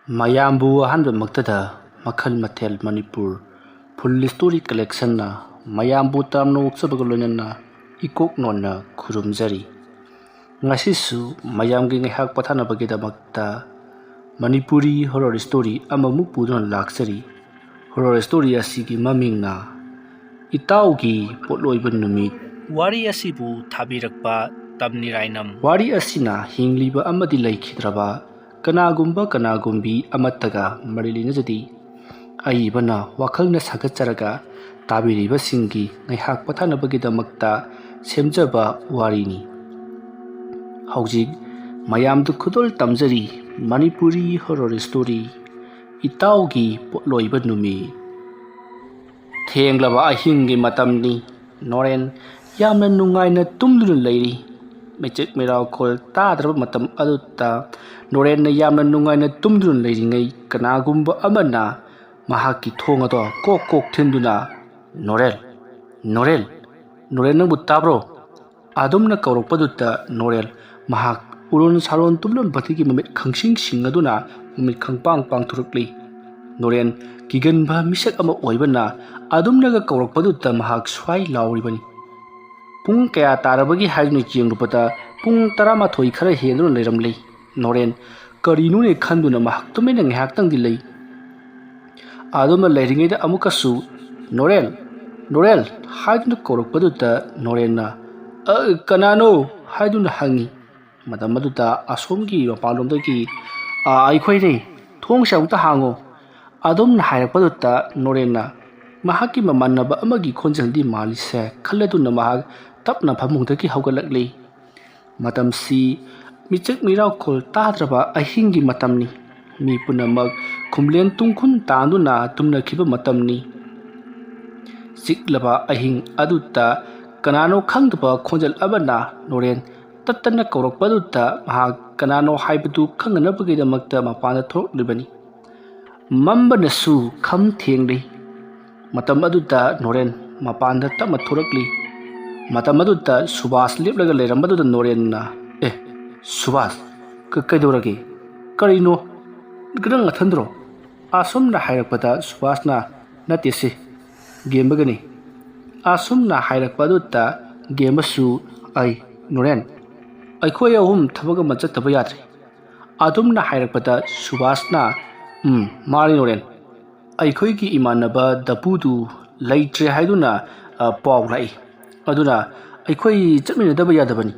ꯃꯌꯥꯝꯕꯨ ꯑꯍꯥꯟꯕꯃꯛꯇꯗ ꯃꯈꯜ ꯃꯊꯦꯜ ꯃꯅꯤꯄꯨꯔ ꯐꯨꯜ ꯁ꯭ꯇꯣꯔꯤ ꯀꯂꯦꯛꯁꯟꯅ ꯃꯌꯥꯝꯕꯨ ꯇꯥꯝꯅ ꯑꯣꯛꯆꯕꯒ ꯂꯣꯏꯅꯅ ꯏꯀꯣꯛ ꯅꯣꯟꯅ ꯈꯨꯔꯨꯝꯖꯔꯤ꯫ ꯉꯁꯤꯁꯨ ꯃꯌꯥꯝꯒꯤ ꯉꯥꯏꯍꯥꯛ ꯄꯣꯊꯥꯅꯕꯒꯤꯗꯃꯛꯇ ꯃꯅꯤꯄꯨꯔꯤ ꯍꯣꯔꯔ ꯁ꯭ꯇꯣꯔꯤ ꯑꯃꯃꯨꯛ ꯄꯨꯗꯨꯅ ꯂꯥꯛꯆꯔꯤ꯫ ꯍꯣꯔꯔ ꯁ꯭ꯇꯣꯔꯤ ꯑꯁꯤꯒꯤ ꯃꯃꯤꯡꯅ ꯏꯇꯥꯎꯒꯤ ꯄꯣꯠꯂꯣꯏꯕ ꯅꯨꯃꯤꯠ꯫ ꯋꯥꯔꯤ ꯑꯁꯤꯕꯨ ꯊꯥꯕꯤꯔꯛꯄ ꯇꯝꯅꯤꯔꯥꯏꯅꯝ꯫ ꯋꯥꯔꯤ ꯑꯁꯤꯅ ꯍꯤꯡꯂꯤꯕ ꯑꯃꯗꯤ ꯂꯩꯈꯤꯗ꯭ꯔꯕ ꯀꯅꯥꯒꯨꯝꯕꯤ ꯑꯃꯠꯇꯒ ꯃꯔꯤ ꯂꯩꯅꯖꯗꯦ꯫ ꯑꯏꯕꯅ ꯋꯥꯈꯜꯅ ꯁꯥꯒꯠꯆꯔꯒ ꯇꯥꯕꯤꯔꯤꯕꯁꯤꯡꯒꯤ ꯉꯥꯏꯍꯥꯛ ꯄꯣꯊꯥꯅꯕꯒꯤꯗꯃꯛꯇ ꯁꯦꯝꯖꯕ ꯋꯥꯔꯤꯅꯤ꯫ ꯍꯧꯖꯤꯛ ꯃꯌꯥꯝꯗ ꯈꯨꯗꯣꯜ ꯇꯝꯖꯔꯤ ꯃꯅꯤꯄꯨꯔꯤ ꯍꯣꯔꯔ ꯁ꯭ꯇꯣꯔꯤ ꯏꯇꯥꯎꯒꯤ ꯄꯣꯠꯂꯣꯏꯕ ꯅꯨꯃꯤꯠ꯫ ꯊꯦꯡꯂꯕ ꯑꯍꯤꯡꯒꯤ ꯃꯇꯝꯅꯤ꯫ ꯅꯣꯔꯦꯟ ꯌꯥꯝꯅ ꯅꯨꯡꯉꯥꯏꯅ ꯇꯨꯝꯗꯨꯅ ꯂꯩꯔꯤ꯫ ꯃꯤꯆꯤꯛ ꯃꯤꯔꯥꯎꯈꯣꯜ ꯇꯥꯗ꯭ꯔꯕ ꯃꯇꯝ ꯑꯗꯨꯗ ꯅꯣꯔꯦꯟꯅ ꯌꯥꯝꯅ ꯅꯨꯡꯉꯥꯏꯅ ꯇꯨꯝꯗꯨꯅ ꯂꯩꯔꯤꯉꯩ ꯀꯅꯥꯒꯨꯝꯕ ꯑꯃꯅ ꯃꯍꯥꯛꯀꯤ ꯊꯣꯡ ꯑꯗꯨ ꯀꯣꯛ ꯀꯣꯛ ꯊꯤꯟꯗꯨꯅ "ꯅꯣꯔꯦꯟ, ꯅꯣꯔꯦꯟ, ꯅꯣꯔꯦꯟ ꯅꯪꯕꯨ ꯇꯥꯕ꯭ꯔꯣ?" ꯑꯗꯨꯝꯅ ꯀꯧꯔꯛꯄꯗꯨꯗ ꯅꯣꯔꯦꯟ ꯃꯍꯥꯛ ꯎꯔꯣꯟ ꯁꯥꯔꯣꯟ ꯇꯨꯝꯂꯝꯕꯗꯒꯤ ꯃꯃꯤꯠ ꯈꯪꯁꯤꯡ ꯁꯤꯡꯉꯗꯨꯅ ꯃꯃꯤꯠ ꯈꯪꯄꯥꯡ ꯄꯥꯡꯊꯣꯔꯛꯂꯤ꯫ ꯅꯣꯔꯦꯟ ꯀꯤꯒꯟꯕ ꯃꯤꯁꯛ ꯑꯃ ꯑꯣꯏꯕꯅ ꯑꯗꯨꯝꯅꯒ ꯀꯧꯔꯛꯄꯗꯨꯗ ꯃꯍꯥꯛ ꯁ꯭ꯋꯥꯏ ꯂꯥꯎꯔꯤꯕꯅꯤ꯫ ꯄꯨꯡ ꯀꯌꯥ ꯇꯥꯔꯕꯒꯦ ꯍꯥꯏꯗꯨꯅ ꯌꯦꯡꯂꯨꯕꯗ ꯄꯨꯡ 11 ꯈꯔ ꯍꯦꯟꯗꯨꯅ ꯂꯩꯔꯝꯂꯦ꯫ ꯅꯣꯔꯦꯟ ꯀꯔꯤꯅꯣꯅꯦ ꯈꯟꯗꯨꯅ ꯃꯍꯥꯛ ꯇꯨꯃꯤꯟꯅ ꯉꯥꯏꯍꯥꯛꯇꯪꯗꯤ ꯂꯩ꯫ ꯑꯗꯨꯝꯅ ꯂꯩꯔꯤꯉꯩꯗ ꯑꯃꯨꯛꯀꯁꯨ "ꯅꯣꯔꯦꯟ, ꯅꯣꯔꯦꯟ" ꯍꯥꯏꯗꯨꯅ ꯀꯧꯔꯛꯄꯗꯨꯗ ꯅꯣꯔꯦꯟꯅ "ꯀꯅꯥꯅꯣ?" ꯍꯥꯏꯗꯨꯅ ꯍꯪꯉꯤ꯫ ꯃꯇꯝ ꯑꯗꯨꯗ ꯑꯁꯣꯝꯒꯤ ꯃꯄꯥꯟꯂꯣꯝꯗꯒꯤ "ꯑꯩꯈꯣꯏꯅꯦ, ꯊꯣꯡꯁꯦ ꯑꯃꯨꯛꯇ ꯍꯥꯡꯉꯣ" ꯑꯗꯨꯝꯅ ꯍꯥꯏꯔꯛꯄꯗꯨꯗ ꯅꯣꯔꯦꯟꯅ ꯃꯍꯥꯛꯀꯤ ꯃꯃꯥꯟꯅꯕ ꯑꯃꯒꯤ ꯈꯣꯟꯖꯦꯜꯗꯤ ꯃꯥꯜꯂꯤꯁꯦ ꯈꯜꯂꯗꯨꯅ ꯃꯍꯥꯛ ꯇꯞꯅ ꯐꯃꯨꯡꯗꯒꯤ ꯍꯧꯒꯠꯂꯛꯂꯤ꯫ ꯃꯇꯝꯁꯤ ꯃꯤꯆꯤꯛ ꯃꯤꯔꯥꯎꯈꯣꯜ ꯇꯥꯗ꯭ꯔꯕ ꯑꯍꯤꯡꯒꯤ ꯃꯇꯝꯅꯤ꯫ ꯃꯤ ꯄꯨꯝꯅꯃꯛ ꯈꯨꯝꯂꯦꯟ ꯇꯨꯝꯈꯨꯟ ꯇꯥꯟꯗꯨꯅ ꯇꯨꯝꯅꯈꯤꯕ ꯃꯇꯝꯅꯤ꯫ ꯆꯤꯛꯂꯕ ꯑꯍꯤꯡ ꯑꯗꯨꯗ ꯀꯅꯥꯅꯣ ꯈꯪꯗꯕ ꯈꯣꯟꯖꯦꯜ ꯑꯃꯅ ꯅꯣꯔꯦꯟ ꯇꯠꯇꯅ ꯀꯧꯔꯛꯄꯗꯨꯗ ꯃꯍꯥꯛ ꯀꯅꯥꯅꯣ ꯍꯥꯏꯕꯗꯨ ꯈꯪꯅꯅꯕꯒꯤꯗꯃꯛꯇ ꯃꯄꯥꯟꯗ ꯊꯣꯔꯛꯂꯤꯕꯅꯤ꯫ ꯃꯝꯕꯅꯁꯨ ꯈꯝ ꯊꯦꯡꯂꯤ꯫ ꯃꯇꯝ ꯑꯗꯨꯗ ꯅꯣꯔꯦꯟ ꯃꯄꯥꯟꯗ ꯇꯞꯅ ꯊꯣꯔꯛꯂꯤ꯫ ꯃꯇꯝ ꯑꯗꯨꯗ ꯁꯨꯕꯥꯁ ꯂꯦꯞꯂꯒ ꯂꯩꯔꯝꯕꯗꯨꯗ ꯅꯣꯔꯦꯟꯅ ꯁꯨꯕꯥꯁ, ꯀꯩꯗꯧꯔꯒꯦ? ꯀꯔꯤꯅꯣ? ꯅꯪ ꯅꯊꯟꯗꯔꯣ?" ꯑꯁꯨꯝꯅ ꯍꯥꯏꯔꯛꯄꯗ ꯁꯨꯕꯥꯁꯅ "ꯅꯠꯇꯦꯁꯦ, ꯒꯦꯝꯕꯒꯅꯤ." ꯑꯁꯨꯝꯅ ꯍꯥꯏꯔꯛꯄ ꯑꯗꯨꯗ ꯒꯦꯝꯕꯁꯨ "ꯅꯣꯔꯦꯟ, ꯑꯩꯈꯣꯏ ꯑꯍꯨꯝ ꯊꯕꯛ ꯑꯃ ꯆꯠꯇꯕ ꯌꯥꯗ꯭ꯔꯦ." ꯑꯗꯨꯝꯅ ꯍꯥꯏꯔꯛꯄꯗ ꯁꯨꯕꯥꯁꯅ "ꯃꯥꯅꯤ ꯅꯣꯔꯦꯟ, ꯑꯩꯈꯣꯏꯒꯤ ꯏꯃꯥꯟꯅꯕ ꯗꯄꯨꯗꯨ ꯂꯩꯇ꯭ꯔꯦ ꯍꯥꯏꯗꯨꯅ ꯄꯥꯎ ꯂꯥꯛꯏ꯫ ꯑꯗꯨꯅ ꯑꯩꯈꯣꯏ ꯆꯠꯃꯤꯟꯅꯗꯕ ꯌꯥꯗꯕꯅꯤ."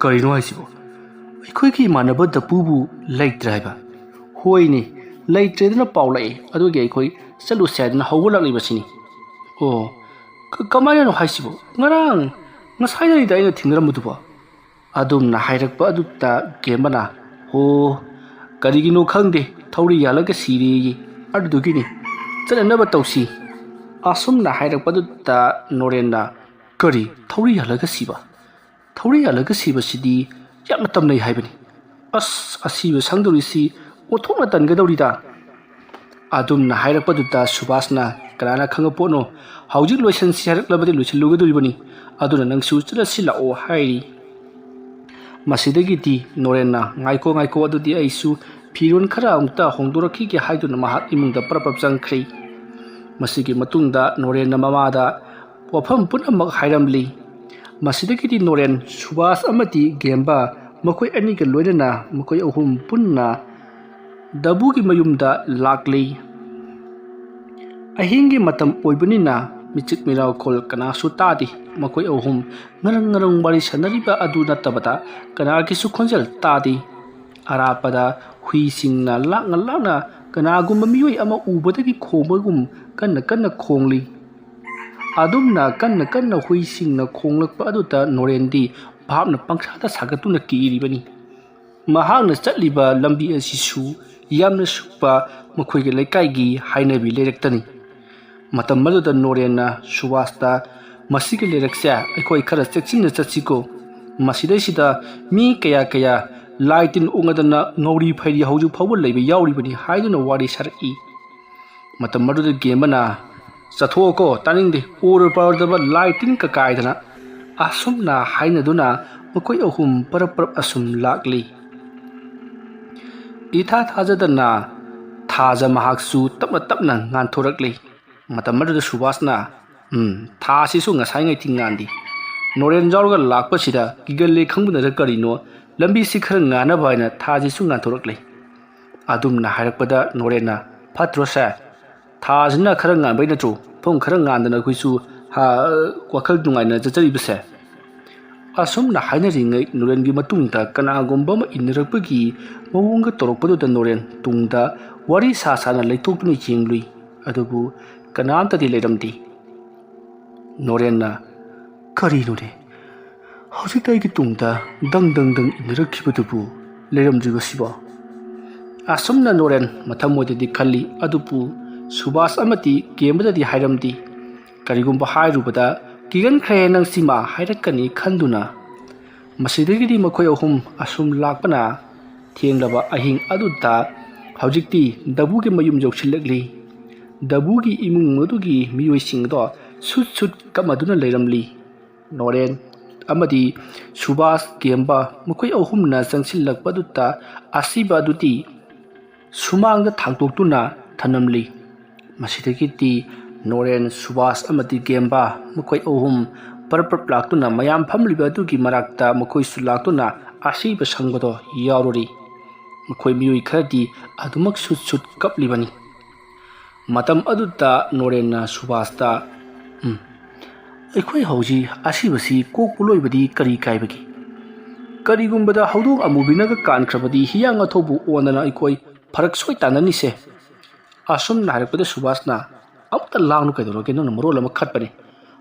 "ꯀꯔꯤꯅꯣ ꯍꯥꯏꯁꯤꯕꯣ? ꯑꯩꯈꯣꯏꯒꯤ ꯏꯃꯥꯟꯅꯕ ꯗꯄꯨꯕꯨ ꯂꯩꯇ꯭ꯔꯦ ꯍꯥꯏꯕ?" "ꯍꯣꯏꯅꯦ, ꯂꯩꯇ꯭ꯔꯦꯗꯅ ꯄꯥꯎ ꯂꯥꯛꯏ꯫ ꯑꯗꯨꯒꯤ ꯑꯩꯈꯣꯏ ꯆꯠꯂꯨꯁꯦ ꯍꯥꯏꯗꯨꯅ ꯍꯧꯒꯠꯂꯛꯂꯤꯕꯁꯤꯅꯤ." "ꯑꯣ, ꯀꯃꯥꯏꯅꯅꯣ ꯍꯥꯏꯁꯤꯕꯣ? ꯉꯁꯥꯏꯗꯅꯤꯗ ꯑꯩꯅ ꯊꯦꯡꯅꯔꯝꯕꯗꯨꯕꯣ." ꯑꯗꯨꯝꯅ ꯍꯥꯏꯔꯛꯄ ꯑꯗꯨꯗ ꯒꯦꯝꯕꯅ "ꯍꯣ, ꯀꯔꯤꯒꯤꯅꯣ ꯈꯪꯗꯦ, ꯊꯧꯔꯤ ꯌꯥꯜꯂꯒ ꯁꯤꯔꯦꯌꯦ, ꯑꯗꯨꯗꯨꯒꯤꯅꯤ, ꯆꯠꯅꯅꯕ ꯇꯧꯁꯤ." ꯑꯁꯨꯝꯅ ꯍꯥꯏꯔꯛꯄꯗꯨꯗ ꯅꯣꯔꯦꯟꯅ "ꯀꯔꯤ ꯊꯧꯔꯤ ꯌꯥꯜꯂꯒ ꯁꯤꯕ? ꯊꯧꯔꯤ ꯌꯥꯜꯂꯒ ꯁꯤꯕꯁꯤꯗꯤ ꯌꯥꯝꯅ ꯇꯝꯅꯩ ꯍꯥꯏꯕꯅꯤ. ꯑꯁ, ꯑꯁꯤꯕ ꯁꯪꯗꯧꯔꯤꯁꯤ ꯑꯣꯟꯊꯣꯛꯅ ꯇꯟꯒꯗꯧꯔꯤꯗ." ꯑꯗꯨꯝꯅ ꯍꯥꯏꯔꯛꯄꯗꯨꯗ ꯁꯨꯕꯥꯁꯅ "ꯀꯅꯥꯅ ꯈꯪꯕꯄꯣꯠꯅꯣ, ꯍꯧꯖꯤꯛ ꯂꯣꯏꯁꯟꯁꯤ ꯍꯥꯏꯔꯛꯂꯕꯗꯤ ꯂꯣꯏꯁꯤꯜꯂꯨꯒꯗꯧꯔꯤꯕꯅꯤ. ꯑꯗꯨꯅ ꯅꯪꯁꯨ ꯆꯠꯂꯁꯤ ꯂꯥꯛꯑꯣ" ꯍꯥꯏꯔꯤ꯫ ꯃꯁꯤꯗꯒꯤꯗꯤ ꯅꯣꯔꯦꯟꯅ "ꯉꯥꯏꯈꯣ, ꯑꯗꯨꯗꯤ ꯑꯩꯁꯨ ꯐꯤꯔꯣꯜ ꯈꯔ ꯑꯃꯨꯛꯇ ꯍꯣꯡꯗꯣꯔꯛꯈꯤꯒꯦ" ꯍꯥꯏꯗꯨꯅ ꯃꯍꯥꯛ ꯏꯃꯨꯡꯗ ꯄ꯭ꯔꯞ ꯆꯪꯈ꯭ꯔꯦ꯫ ꯃꯁꯤꯒꯤ ꯃꯇꯨꯡꯗ ꯅꯣꯔꯦꯟꯅ ꯃꯃꯥꯗ ꯋꯥꯐꯝ ꯄꯨꯝꯅꯃꯛ ꯍꯥꯏꯔꯝꯂꯤ꯫ ꯃꯁꯤꯗꯒꯤꯗꯤ ꯅꯣꯔꯦꯟ, ꯁꯨꯕꯥꯁ ꯑꯃꯗꯤ ꯒꯦꯝꯕ ꯃꯈꯣꯏ ꯑꯅꯤꯒ ꯂꯣꯏꯅꯅ ꯃꯈꯣꯏ ꯑꯍꯨꯝ ꯄꯨꯟꯅ ꯗꯕꯨꯒꯤ ꯃꯌꯨꯝꯗ ꯂꯥꯛꯂꯤ꯫ ꯑꯍꯤꯡꯒꯤ ꯃꯇꯝ ꯑꯣꯏꯕꯅꯤꯅ ꯃꯤꯆꯤꯛ ꯃꯤꯔꯥꯎꯈꯣꯜ ꯀꯅꯥꯁꯨ ꯇꯥꯗꯦ꯫ ꯃꯈꯣꯏ ꯑꯍꯨꯝ ꯉꯔꯪ ꯋꯥꯔꯤ ꯁꯥꯟꯅꯔꯤꯕ ꯑꯗꯨ ꯅꯠꯇꯕꯗ ꯀꯅꯥꯒꯤꯁꯨ ꯈꯣꯟꯖꯦꯜ ꯇꯥꯗꯦ꯫ ꯑꯔꯥꯞꯄꯗ ꯍꯨꯏꯁꯤꯡꯅ ꯂꯥꯞꯅ ꯀꯅꯥꯒꯨꯝꯕ ꯃꯤꯑꯣꯏ ꯑꯃ ꯎꯕꯗꯒꯤ ꯈꯣꯡꯕꯒꯨꯝ ꯀꯟꯅ ꯈꯣꯡꯂꯤ꯫ ꯑꯗꯨꯝꯅ ꯀꯟꯅ ꯍꯨꯏꯁꯤꯡꯅ ꯈꯣꯡꯂꯛꯄ ꯑꯗꯨꯗ ꯅꯣꯔꯦꯟꯗꯤ ꯚꯥꯞꯅ ꯄꯪꯁꯥꯗ ꯁꯥꯒꯠꯇꯨꯅ ꯀꯤꯔꯤꯕꯅꯤ꯫ ꯃꯍꯥꯛꯅ ꯆꯠꯂꯤꯕ ꯂꯝꯕꯤ ꯑꯁꯤꯁꯨ ꯌꯥꯝꯅ ꯁꯨꯛꯄ ꯃꯈꯣꯏꯒꯤ ꯂꯩꯀꯥꯏꯒꯤ ꯍꯥꯏꯅꯕꯤ ꯂꯩꯔꯛꯇꯅꯤ꯫ ꯃꯇꯝ ꯑꯗꯨꯗ ꯅꯣꯔꯦꯟꯅ ꯁꯨꯕꯥꯁꯇ "ꯃꯁꯤꯒꯤ ꯂꯩꯔꯛꯁꯦ ꯑꯩꯈꯣꯏ ꯈꯔ ꯆꯦꯛꯁꯤꯟꯅ ꯆꯠꯁꯤꯀꯣ. ꯃꯁꯤꯗꯩꯁꯤꯗ ꯃꯤ ꯀꯌꯥ ꯂꯥꯏ ꯇꯤꯟ ꯑꯣꯛꯅꯗꯅ ꯉꯧꯔꯤ ꯐꯩꯔꯤ ꯍꯧꯖꯤꯛ ꯐꯥꯎꯕ ꯂꯩꯕ ꯌꯥꯎꯔꯤꯕꯅꯤ" ꯍꯥꯏꯗꯨꯅ ꯋꯥꯔꯤ ꯁꯥꯔꯛꯏ꯫ ꯃꯇꯝ ꯑꯗꯨꯗ ꯒꯦꯝꯕꯅ "ꯆꯠꯊꯣꯛꯑꯣꯀꯣ, ꯇꯥꯅꯤꯡꯗꯦ, ꯑꯣꯔ ꯄꯥꯔꯣꯏꯗꯕ ꯂꯥꯏ ꯇꯤꯟꯒ ꯀꯥꯏꯗꯅ" ꯑꯁꯨꯝꯅ ꯍꯥꯏꯅꯗꯨꯅ ꯃꯈꯣꯏ ꯑꯍꯨꯝ ꯄꯔꯞ ꯑꯁꯨꯝ ꯂꯥꯛꯂꯤ꯫ ꯏꯊꯥ ꯊꯥꯖꯗꯅ ꯊꯥꯖ ꯃꯍꯥꯛꯁꯨ ꯇꯞꯅ ꯇꯞꯅ ꯉꯥꯟꯊꯣꯔꯛꯂꯤ꯫ ꯃꯇꯝ ꯑꯗꯨꯗ ꯁꯨꯕꯥꯁꯅ ꯊꯥꯁꯤꯁꯨ ꯉꯁꯥꯏꯉꯩꯗꯤ ꯉꯥꯟꯗꯦ, ꯅꯣꯔꯦꯟ ꯌꯥꯎꯔꯒ ꯂꯥꯛꯄꯁꯤꯗ ꯀꯤꯒꯜꯂꯦ ꯈꯪꯕꯅꯔ ꯀꯔꯤꯅꯣ ꯂꯝꯕꯤꯁꯤ ꯈꯔ ꯉꯥꯟꯅꯕ ꯍꯥꯏꯅ ꯊꯥꯁꯤꯁꯨ ꯉꯥꯟꯊꯣꯔꯛꯂꯤ꯫ ꯑꯗꯨꯝꯅ ꯍꯥꯏꯔꯛꯄꯗ ꯅꯣꯔꯦꯟꯅ ꯐꯠꯇ꯭ꯔꯣꯁꯦ, ꯊꯥꯁꯤꯅ ꯈꯔ ꯉꯥꯟꯕꯩ ꯅꯠꯇ꯭ꯔꯣ ꯃꯐꯝ ꯈꯔ ꯉꯥꯟꯗꯅ ꯑꯩꯈꯣꯏꯁꯨ ꯋꯥꯈꯜ ꯅꯨꯡꯉꯥꯏꯅ ꯆꯠꯆꯔꯤꯕꯁꯦ? ꯑꯁꯨꯝꯅ ꯍꯥꯏꯅꯔꯤꯉꯩ ꯅꯣꯔꯦꯟꯒꯤ ꯃꯇꯨꯡꯗ ꯀꯅꯥꯒꯨꯝꯕ ꯑꯃ ꯏꯟꯅꯔꯛꯄꯒꯤ ꯃꯑꯣꯡꯒ ꯇꯧꯔꯛꯄꯗꯨꯗ ꯅꯣꯔꯦꯟ ꯇꯨꯡꯗ ꯋꯥꯔꯤ ꯁꯥꯅ ꯂꯩꯊꯣꯛꯇꯨꯅ ꯌꯦꯡꯂꯨꯏ, ꯑꯗꯨꯕꯨ ꯀꯅꯥꯝꯇꯗꯤ ꯂꯩꯔꯝꯗꯦ꯫ ꯅꯣꯔꯦꯟꯅ ꯀꯔꯤꯅꯣꯅꯦ ꯍꯧꯖꯤꯛꯇ ꯑꯩꯒꯤ ꯇꯨꯡꯗ ꯗꯪ ꯗꯪ ꯗꯪ ꯏꯟꯅꯔꯛꯈꯤꯕꯗꯨꯕꯨ ꯂꯩꯔꯝꯗ꯭ꯔꯤꯕꯁꯤꯕꯣ? ꯑꯁꯨꯝꯅ ꯅꯣꯔꯦꯟ ꯃꯊꯃꯣꯏꯗꯗꯤ ꯈꯜꯂꯤ, ꯑꯗꯨꯕꯨ ꯁꯨꯕꯥꯁ ꯑꯃꯗꯤ ꯒꯦꯝꯕꯗꯗꯤ ꯍꯥꯏꯔꯝꯗꯦ꯫ ꯀꯔꯤꯒꯨꯝꯕ ꯍꯥꯏꯔꯨꯕꯗ ꯀꯤꯒꯟꯈ꯭ꯔꯦ ꯅꯪ ꯁꯤꯃ ꯍꯥꯏꯔꯛꯀꯅꯤ ꯈꯟꯗꯨꯅ ꯃꯁꯤꯗꯒꯤꯗꯤ ꯃꯈꯣꯏ ꯑꯍꯨꯝ ꯑꯁꯨꯝ ꯂꯥꯛꯄꯅ ꯊꯦꯡꯂꯕ ꯑꯍꯤꯡ ꯑꯗꯨꯗ ꯍꯧꯖꯤꯛꯇꯤ ꯗꯕꯨꯒꯤ ꯃꯌꯨꯝ ꯌꯧꯁꯤꯜꯂꯛꯂꯤ꯫ ꯗꯕꯨꯒꯤ ꯏꯃꯨꯡ ꯑꯗꯨꯒꯤ ꯃꯤꯑꯣꯏꯁꯤꯡ ꯑꯗꯣ ꯁꯨꯠ ꯁꯨꯠ ꯀꯞꯅꯗꯨꯅ ꯂꯩꯔꯝꯂꯤ꯫ ꯅꯣꯔꯦꯟ ꯑꯃꯗꯤ ꯁꯨꯕꯥꯁ, ꯒꯦꯝꯕ ꯃꯈꯣꯏ ꯑꯍꯨꯝꯅ ꯆꯪꯁꯤꯜꯂꯛꯄꯗꯨꯗ ꯑꯁꯤꯕ ꯑꯗꯨꯗꯤ ꯁꯨꯃꯥꯡꯗ ꯊꯥꯡꯇꯣꯛꯇꯨꯅ ꯊꯅꯝꯂꯤ꯫ ꯃꯁꯤꯗꯒꯤꯗꯤ ꯅꯣꯔꯦꯟ, ꯁꯨꯕꯥꯁ ꯑꯃꯗꯤ ꯒꯦꯝꯕ ꯃꯈꯣꯏ ꯑꯍꯨꯝ ꯄꯔꯞ ꯂꯥꯛꯇꯨꯅ ꯃꯌꯥꯝ ꯐꯝꯂꯤꯕ ꯑꯗꯨꯒꯤ ꯃꯔꯛꯇ ꯃꯈꯣꯏꯁꯨ ꯂꯥꯛꯇꯨꯅ ꯑꯁꯤꯕ ꯁꯪꯕꯗꯣ ꯌꯥꯎꯔꯨꯔꯤ꯫ ꯃꯈꯣꯏ ꯃꯤꯑꯣꯏ ꯈꯔꯗꯤ ꯑꯗꯨꯃꯛ ꯁꯨꯠ ꯁꯨꯠ ꯀꯞꯂꯤꯕꯅꯤ꯫ ꯃꯇꯝ ꯑꯗꯨꯗ ꯅꯣꯔꯦꯟꯅ ꯁꯨꯕꯥꯁꯇ ꯑꯩꯈꯣꯏ ꯍꯧꯖꯤꯛ ꯑꯁꯤꯕꯁꯤ ꯀꯣꯛꯄ ꯂꯣꯏꯕꯗꯤ ꯀꯔꯤ ꯀꯥꯏꯕꯒꯦ? ꯀꯔꯤꯒꯨꯝꯕꯗ ꯍꯧꯗꯣꯡ ꯑꯃꯨꯕꯤꯅꯒ ꯀꯥꯟꯈ꯭ꯔꯕꯗꯤ ꯍꯤꯌꯥꯡ ꯑꯊꯧꯕ ꯑꯣꯟꯗꯅ ꯑꯩꯈꯣꯏ ꯐꯔꯛ ꯁꯣꯏ ꯇꯥꯅꯅꯤꯁꯦ꯫ ꯑꯁꯨꯝꯅ ꯍꯥꯏꯔꯛꯄꯗ ꯁꯨꯕꯥꯁꯅ ꯑꯃꯨꯛꯇ ꯂꯥꯡꯅꯨ ꯀꯩꯗꯧꯔꯒꯦ, ꯅꯪꯅ ꯃꯔꯣꯜ ꯑꯃ ꯈꯠꯄꯅꯦ꯫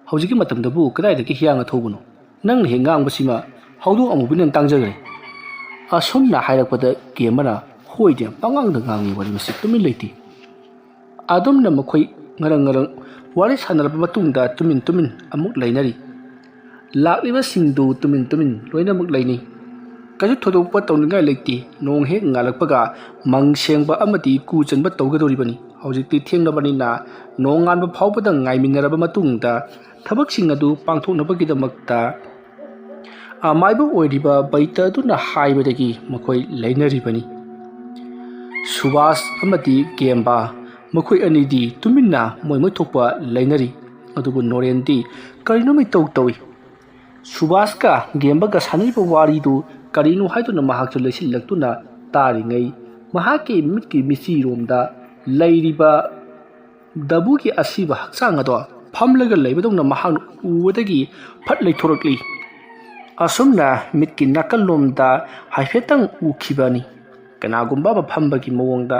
ꯍꯧꯖꯤꯛꯀꯤ ꯃꯇꯝꯗꯕꯨ ꯀꯗꯥꯏꯗꯒꯤ ꯍꯤꯌꯥꯡ ꯑꯊꯧꯕꯅꯣ? ꯅꯪꯅ ꯍꯦꯛ ꯉꯥꯡꯕꯁꯤꯃ ꯍꯧꯗꯣꯡ ꯑꯃꯨꯕꯤꯅ ꯇꯥꯡꯖꯈ꯭ꯔꯦ꯫ ꯑꯁꯨꯝꯅ ꯍꯥꯏꯔꯛꯄꯗ ꯒꯦꯝꯕꯅ ꯍꯣꯏꯗꯦ ꯄꯉꯥꯡꯗ ꯉꯥꯡꯉꯤ ꯋꯥꯔꯤ ꯃꯁꯤ ꯇꯨꯃꯤꯟ ꯂꯩꯇꯦ꯫ ꯑꯗꯨꯝꯅ ꯃꯈꯣꯏ ꯉꯔꯪ ꯉꯔꯪ ꯋꯥꯔꯤ ꯁꯥꯟꯅꯔꯕ ꯃꯇꯨꯡꯗ ꯇꯨꯃꯤꯟ ꯇꯨꯃꯤꯟ ꯑꯃꯨꯛ ꯂꯩꯅꯔꯤ꯫ ꯂꯥꯛꯂꯤꯕꯁꯤꯡꯗꯨ ꯇꯨꯃꯤꯟ ꯇꯨꯃꯤꯟ ꯂꯣꯏꯅꯃꯛ ꯂꯩꯅꯩ꯫ ꯀꯩꯁꯨ ꯊꯣꯏꯗꯣꯛꯄ ꯇꯧꯅꯤꯡꯉꯥꯏ ꯂꯩꯇꯦ꯫ ꯅꯣꯡ ꯍꯦꯛ ꯉꯥꯜꯂꯛꯄꯒ ꯃꯪ ꯁꯦꯡꯕ ꯑꯃꯗꯤ ꯀꯨ ꯆꯟꯕ ꯇꯧꯒꯗꯧꯔꯤꯕꯅꯤ꯫ ꯍꯧꯖꯤꯛꯇꯤ ꯊꯦꯡꯂꯕꯅꯤꯅ ꯅꯣꯡ ꯉꯥꯟꯕ ꯐꯥꯎꯕꯗ ꯉꯥꯏꯃꯤꯟꯅꯔꯕ ꯃꯇꯨꯡꯗ ꯊꯕꯛꯁꯤꯡ ꯑꯗꯨ ꯄꯥꯡꯊꯣꯛꯅꯕꯒꯤꯗꯃꯛꯇ ꯑꯃꯥꯏꯕ ꯑꯣꯏꯔꯤꯕ ꯕꯩꯇ ꯑꯗꯨꯅ ꯍꯥꯏꯕꯗꯒꯤ ꯃꯈꯣꯏ ꯂꯩꯅꯔꯤꯕꯅꯤ꯫ ꯁꯨꯕꯥꯁ ꯑꯃꯗꯤ ꯒꯦꯝꯕ ꯃꯈꯣꯏ ꯑꯅꯤꯗꯤ ꯇꯨꯃꯤꯟꯅ ꯃꯣꯏ ꯊꯣꯛꯄ ꯂꯩꯅꯔꯤ꯫ ꯑꯗꯨꯕꯨ ꯅꯣꯔꯦꯟꯗꯤ ꯀꯔꯤꯅꯣꯝ ꯏꯇꯧ ꯇꯧꯏ꯫ ꯁꯨꯕꯥꯁꯀ ꯒꯦꯝꯕꯒ ꯁꯥꯟꯅꯔꯤꯕ ꯋꯥꯔꯤꯗꯨ ꯀꯔꯤꯅꯣ ꯍꯥꯏꯗꯨꯅ ꯃꯍꯥꯛꯁꯨ ꯂꯩꯁꯤꯜꯂꯛꯇꯨꯅ ꯇꯥꯔꯤꯉꯩ ꯃꯍꯥꯛꯀꯤ ꯃꯤꯠꯀꯤ ꯃꯤꯆꯤꯔꯣꯝꯗ ꯂꯩꯔꯤꯕ ꯗꯕꯨꯒꯤ ꯑꯁꯤꯕ ꯍꯛꯆꯥꯡ ꯑꯗꯣ ꯐꯝꯂꯒ ꯂꯩꯕꯗꯧꯅ ꯃꯍꯥꯛꯅ ꯎꯕꯗꯒꯤ ꯐꯠ ꯂꯩꯊꯣꯔꯛꯂꯤ꯫ ꯑꯁꯨꯝꯅ ꯃꯤꯠꯀꯤ ꯅꯥꯀꯜꯂꯣꯝꯗ ꯍꯥꯏꯐꯦꯠꯇꯪ ꯎꯈꯤꯕꯅꯤ꯫ ꯀꯅꯥꯒꯨꯝꯕ ꯑꯃ ꯐꯝꯕꯒꯤ ꯃꯑꯣꯡꯗ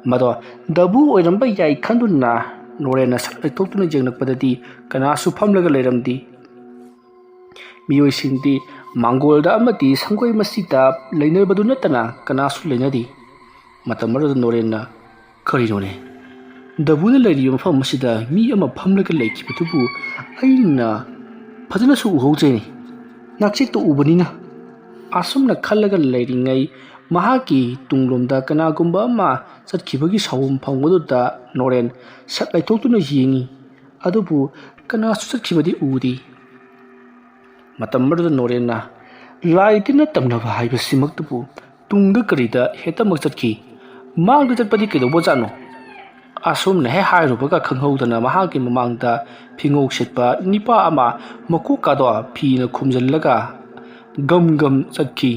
ꯃꯗꯣ ꯗꯕꯨ ꯑꯣꯏꯔꯝꯕ ꯌꯥꯏ ꯈꯟꯗꯨꯅ ꯅꯣꯔꯦꯟꯅ ꯁꯛ ꯂꯩꯊꯣꯛꯇꯨꯅ ꯌꯦꯡꯂꯛꯄꯗꯗꯤ ꯀꯅꯥꯁꯨ ꯐꯝꯂꯒ ꯂꯩꯔꯝꯗꯦ꯫ ꯃꯤꯑꯣꯏꯁꯤꯡꯗꯤ ꯃꯥꯡꯒꯣꯜꯗ ꯑꯃꯗꯤ ꯁꯪꯒꯣꯏ ꯃꯆꯤꯗ ꯂꯩꯅꯕꯗꯨ ꯅꯠꯇꯅ ꯀꯅꯥꯁꯨ ꯂꯩꯅꯗꯦ꯫ ꯃꯇꯝ ꯑꯗꯨꯗ ꯅꯣꯔꯦꯟꯅ ꯀꯔꯤꯅꯣꯅꯦ ꯗꯕꯨꯅ ꯂꯩꯔꯤꯕ ꯃꯐꯝ ꯑꯁꯤꯗ ꯃꯤ ꯑꯃ ꯐꯝꯂꯒ ꯂꯩꯈꯤꯕꯗꯨꯕꯨ ꯑꯩꯅ ꯐꯖꯅꯁꯨ ꯎꯍꯧꯗ꯭ꯔꯦꯅꯦ, ꯅꯥꯛꯆꯦꯛꯇ ꯎꯕꯅꯤꯅ꯫ ꯑꯁꯨꯝꯅ ꯈꯜꯂꯒ ꯂꯩꯔꯤꯉꯩ ꯃꯍꯥꯛꯀꯤ ꯇꯨꯡꯂꯣꯝꯗ ꯀꯅꯥꯒꯨꯝꯕ ꯑꯃ ꯆꯠꯈꯤꯕꯒꯤ ꯁꯥꯎꯝ ꯐꯪꯕꯗꯨꯗ ꯅꯣꯔꯦꯟ ꯁꯛ ꯂꯩꯊꯣꯛꯇꯨꯅ ꯌꯦꯡꯉꯤ, ꯑꯗꯨꯕꯨ ꯀꯅꯥꯁꯨ ꯆꯠꯈꯤꯕꯗꯤ ꯎꯗꯦ꯫ ꯃꯇꯝ ꯑꯗꯨꯗ ꯅꯣꯔꯦꯟꯅ ꯂꯥꯏ ꯇꯤꯟꯅ ꯇꯝꯅꯕ ꯍꯥꯏꯕꯁꯤꯃꯛꯇꯕꯨ ꯇꯨꯡꯗ ꯀꯔꯤꯗ ꯍꯦꯛꯇꯃꯛ ꯆꯠꯈꯤ, ꯃꯥꯡꯗ ꯆꯠꯄꯗꯤ ꯀꯩꯗꯧꯕꯖꯥꯠꯅꯣ? ꯑꯁꯨꯝꯅ ꯍꯦꯛ ꯍꯥꯏꯔꯨꯕꯒ ꯈꯪꯍꯧꯗꯅ ꯃꯍꯥꯛꯀꯤ ꯃꯃꯥꯡꯗ ꯐꯤꯉꯧ ꯁꯦꯠꯄ ꯅꯤꯄꯥ ꯑꯃ ꯃꯀꯣꯛꯀꯗꯣ ꯐꯤꯅ ꯈꯨꯝꯖꯤꯜꯂꯒ ꯒꯝ ꯒꯝ ꯆꯠꯈꯤ꯫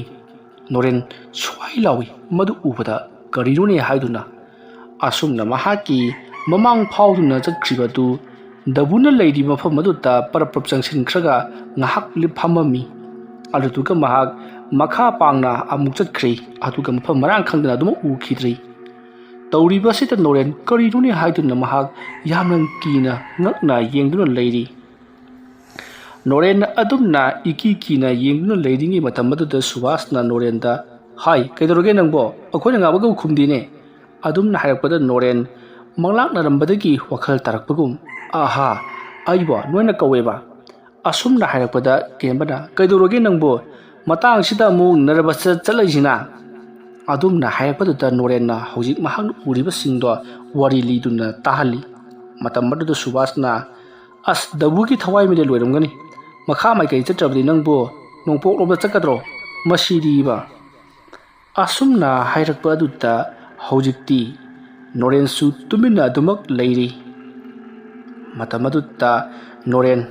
ꯅꯣꯔꯦꯟ ꯁ꯭ꯋꯥꯏ ꯂꯥꯎꯏ ꯃꯗꯨ ꯎꯕꯗ ꯀꯔꯤꯅꯣꯅꯦ ꯍꯥꯏꯗꯨꯅ꯫ ꯑꯁꯨꯝꯅ ꯃꯍꯥꯛꯀꯤ ꯃꯃꯥꯡ ꯐꯥꯎꯗꯨꯅ ꯆꯠꯈ꯭ꯔꯤꯕꯗꯨ ꯗꯕꯨꯅ ꯂꯩꯔꯤꯕ ꯃꯐꯝ ꯑꯗꯨꯗ ꯄꯔꯞ ꯆꯪꯁꯤꯟꯈ꯭ꯔꯒ ꯉꯥꯏꯍꯥꯛ ꯐꯝꯃꯝꯃꯤ꯫ ꯑꯗꯨꯗꯨꯒ ꯃꯍꯥꯛ ꯃꯈꯥ ꯄꯥꯡꯅ ꯑꯃꯨꯛ ꯆꯠꯈ꯭ꯔꯦ, ꯑꯗꯨꯒ ꯃꯐꯝ ꯃꯔꯥꯡ ꯈꯪꯗꯅ ꯑꯗꯨꯃꯛ ꯎꯈꯤꯗ꯭ꯔꯦ꯫ ꯇꯧꯔꯤꯕꯁꯤꯗ ꯅꯣꯔꯦꯟ ꯀꯔꯤꯅꯣꯅꯦ ꯍꯥꯏꯗꯨꯅ ꯃꯍꯥꯛ ꯌꯥꯝꯅ ꯀꯤꯅ ꯉꯛꯅ ꯌꯦꯡꯗꯨꯅ ꯂꯩꯔꯤ꯫ ꯅꯣꯔꯦꯟꯅ ꯑꯗꯨꯝꯅ ꯏꯀꯤ ꯀꯤꯅ ꯌꯦꯡꯗꯨꯅ ꯂꯩꯔꯤꯉꯩ ꯃꯇꯝ ꯑꯗꯨꯗ ꯁꯨꯕꯥꯁꯅ ꯅꯣꯔꯦꯟꯗ ꯍꯥꯏ ꯀꯩꯗꯧꯔꯒꯦ ꯅꯪꯕꯣ, ꯑꯩꯈꯣꯏꯅ ꯉꯥꯡꯕꯒ ꯈꯨꯝꯗꯦꯅꯦ꯫ ꯑꯗꯨꯝꯅ ꯍꯥꯏꯔꯛꯄꯗ ꯅꯣꯔꯦꯟ ꯃꯪꯂꯥꯛꯅꯔꯝꯕꯗꯒꯤ ꯋꯥꯈꯜ ꯇꯥꯔꯛꯄꯒꯨꯝ ꯑꯍꯥ ꯑꯩꯕꯣ ꯅꯣꯏꯅ ꯀꯧꯋꯦꯕ꯫ ꯑꯁꯨꯝꯅ ꯍꯥꯏꯔꯛꯄꯗ ꯒꯦꯝꯕꯅ ꯀꯩꯗꯧꯔꯒꯦ ꯅꯪꯕꯣ, ꯃꯇꯥꯡꯁꯤꯗ ꯑꯃꯨꯛ ꯅꯔꯚꯁ ꯆꯠꯂꯛꯏꯁꯤꯅ꯫ ꯑꯗꯨꯝꯅ ꯍꯥꯏꯔꯛꯄꯗꯨꯗ ꯅꯣꯔꯦꯟꯅ ꯍꯧꯖꯤꯛ ꯃꯍꯥꯛꯅ ꯎꯔꯤꯕꯁꯤꯡꯗꯣ ꯋꯥꯔꯤ ꯂꯤꯗꯨꯅ ꯇꯥꯍꯜꯂꯤ꯫ ꯃꯇꯝ ꯑꯗꯨꯗ ꯁꯨꯕꯥꯁꯅ ꯑꯁ ꯗꯕꯨꯒꯤ ꯊꯋꯥꯏ ꯃꯤꯂꯦꯜ ꯑꯣꯏꯔꯝꯒꯅꯤ, ꯃꯈꯥ ꯃꯥꯏꯀꯩ ꯆꯠꯇ꯭ꯔꯕꯗꯤ ꯅꯪꯕꯨ ꯅꯣꯡꯄꯣꯛꯂꯣꯝꯗ ꯆꯠꯀꯗ꯭ꯔꯣ ꯃꯁꯤꯗꯤꯕ꯫ ꯑꯁꯨꯝꯅ ꯍꯥꯏꯔꯛꯄ ꯑꯗꯨꯗ ꯍꯧꯖꯤꯛꯇꯤ ꯅꯣꯔꯦꯟꯁꯨ ꯇꯨꯃꯤꯟꯅ ꯑꯗꯨꯃꯛ ꯂꯩꯔꯤ꯫ ꯃꯇꯝ ꯑꯗꯨꯗ ꯅꯣꯔꯦꯟ,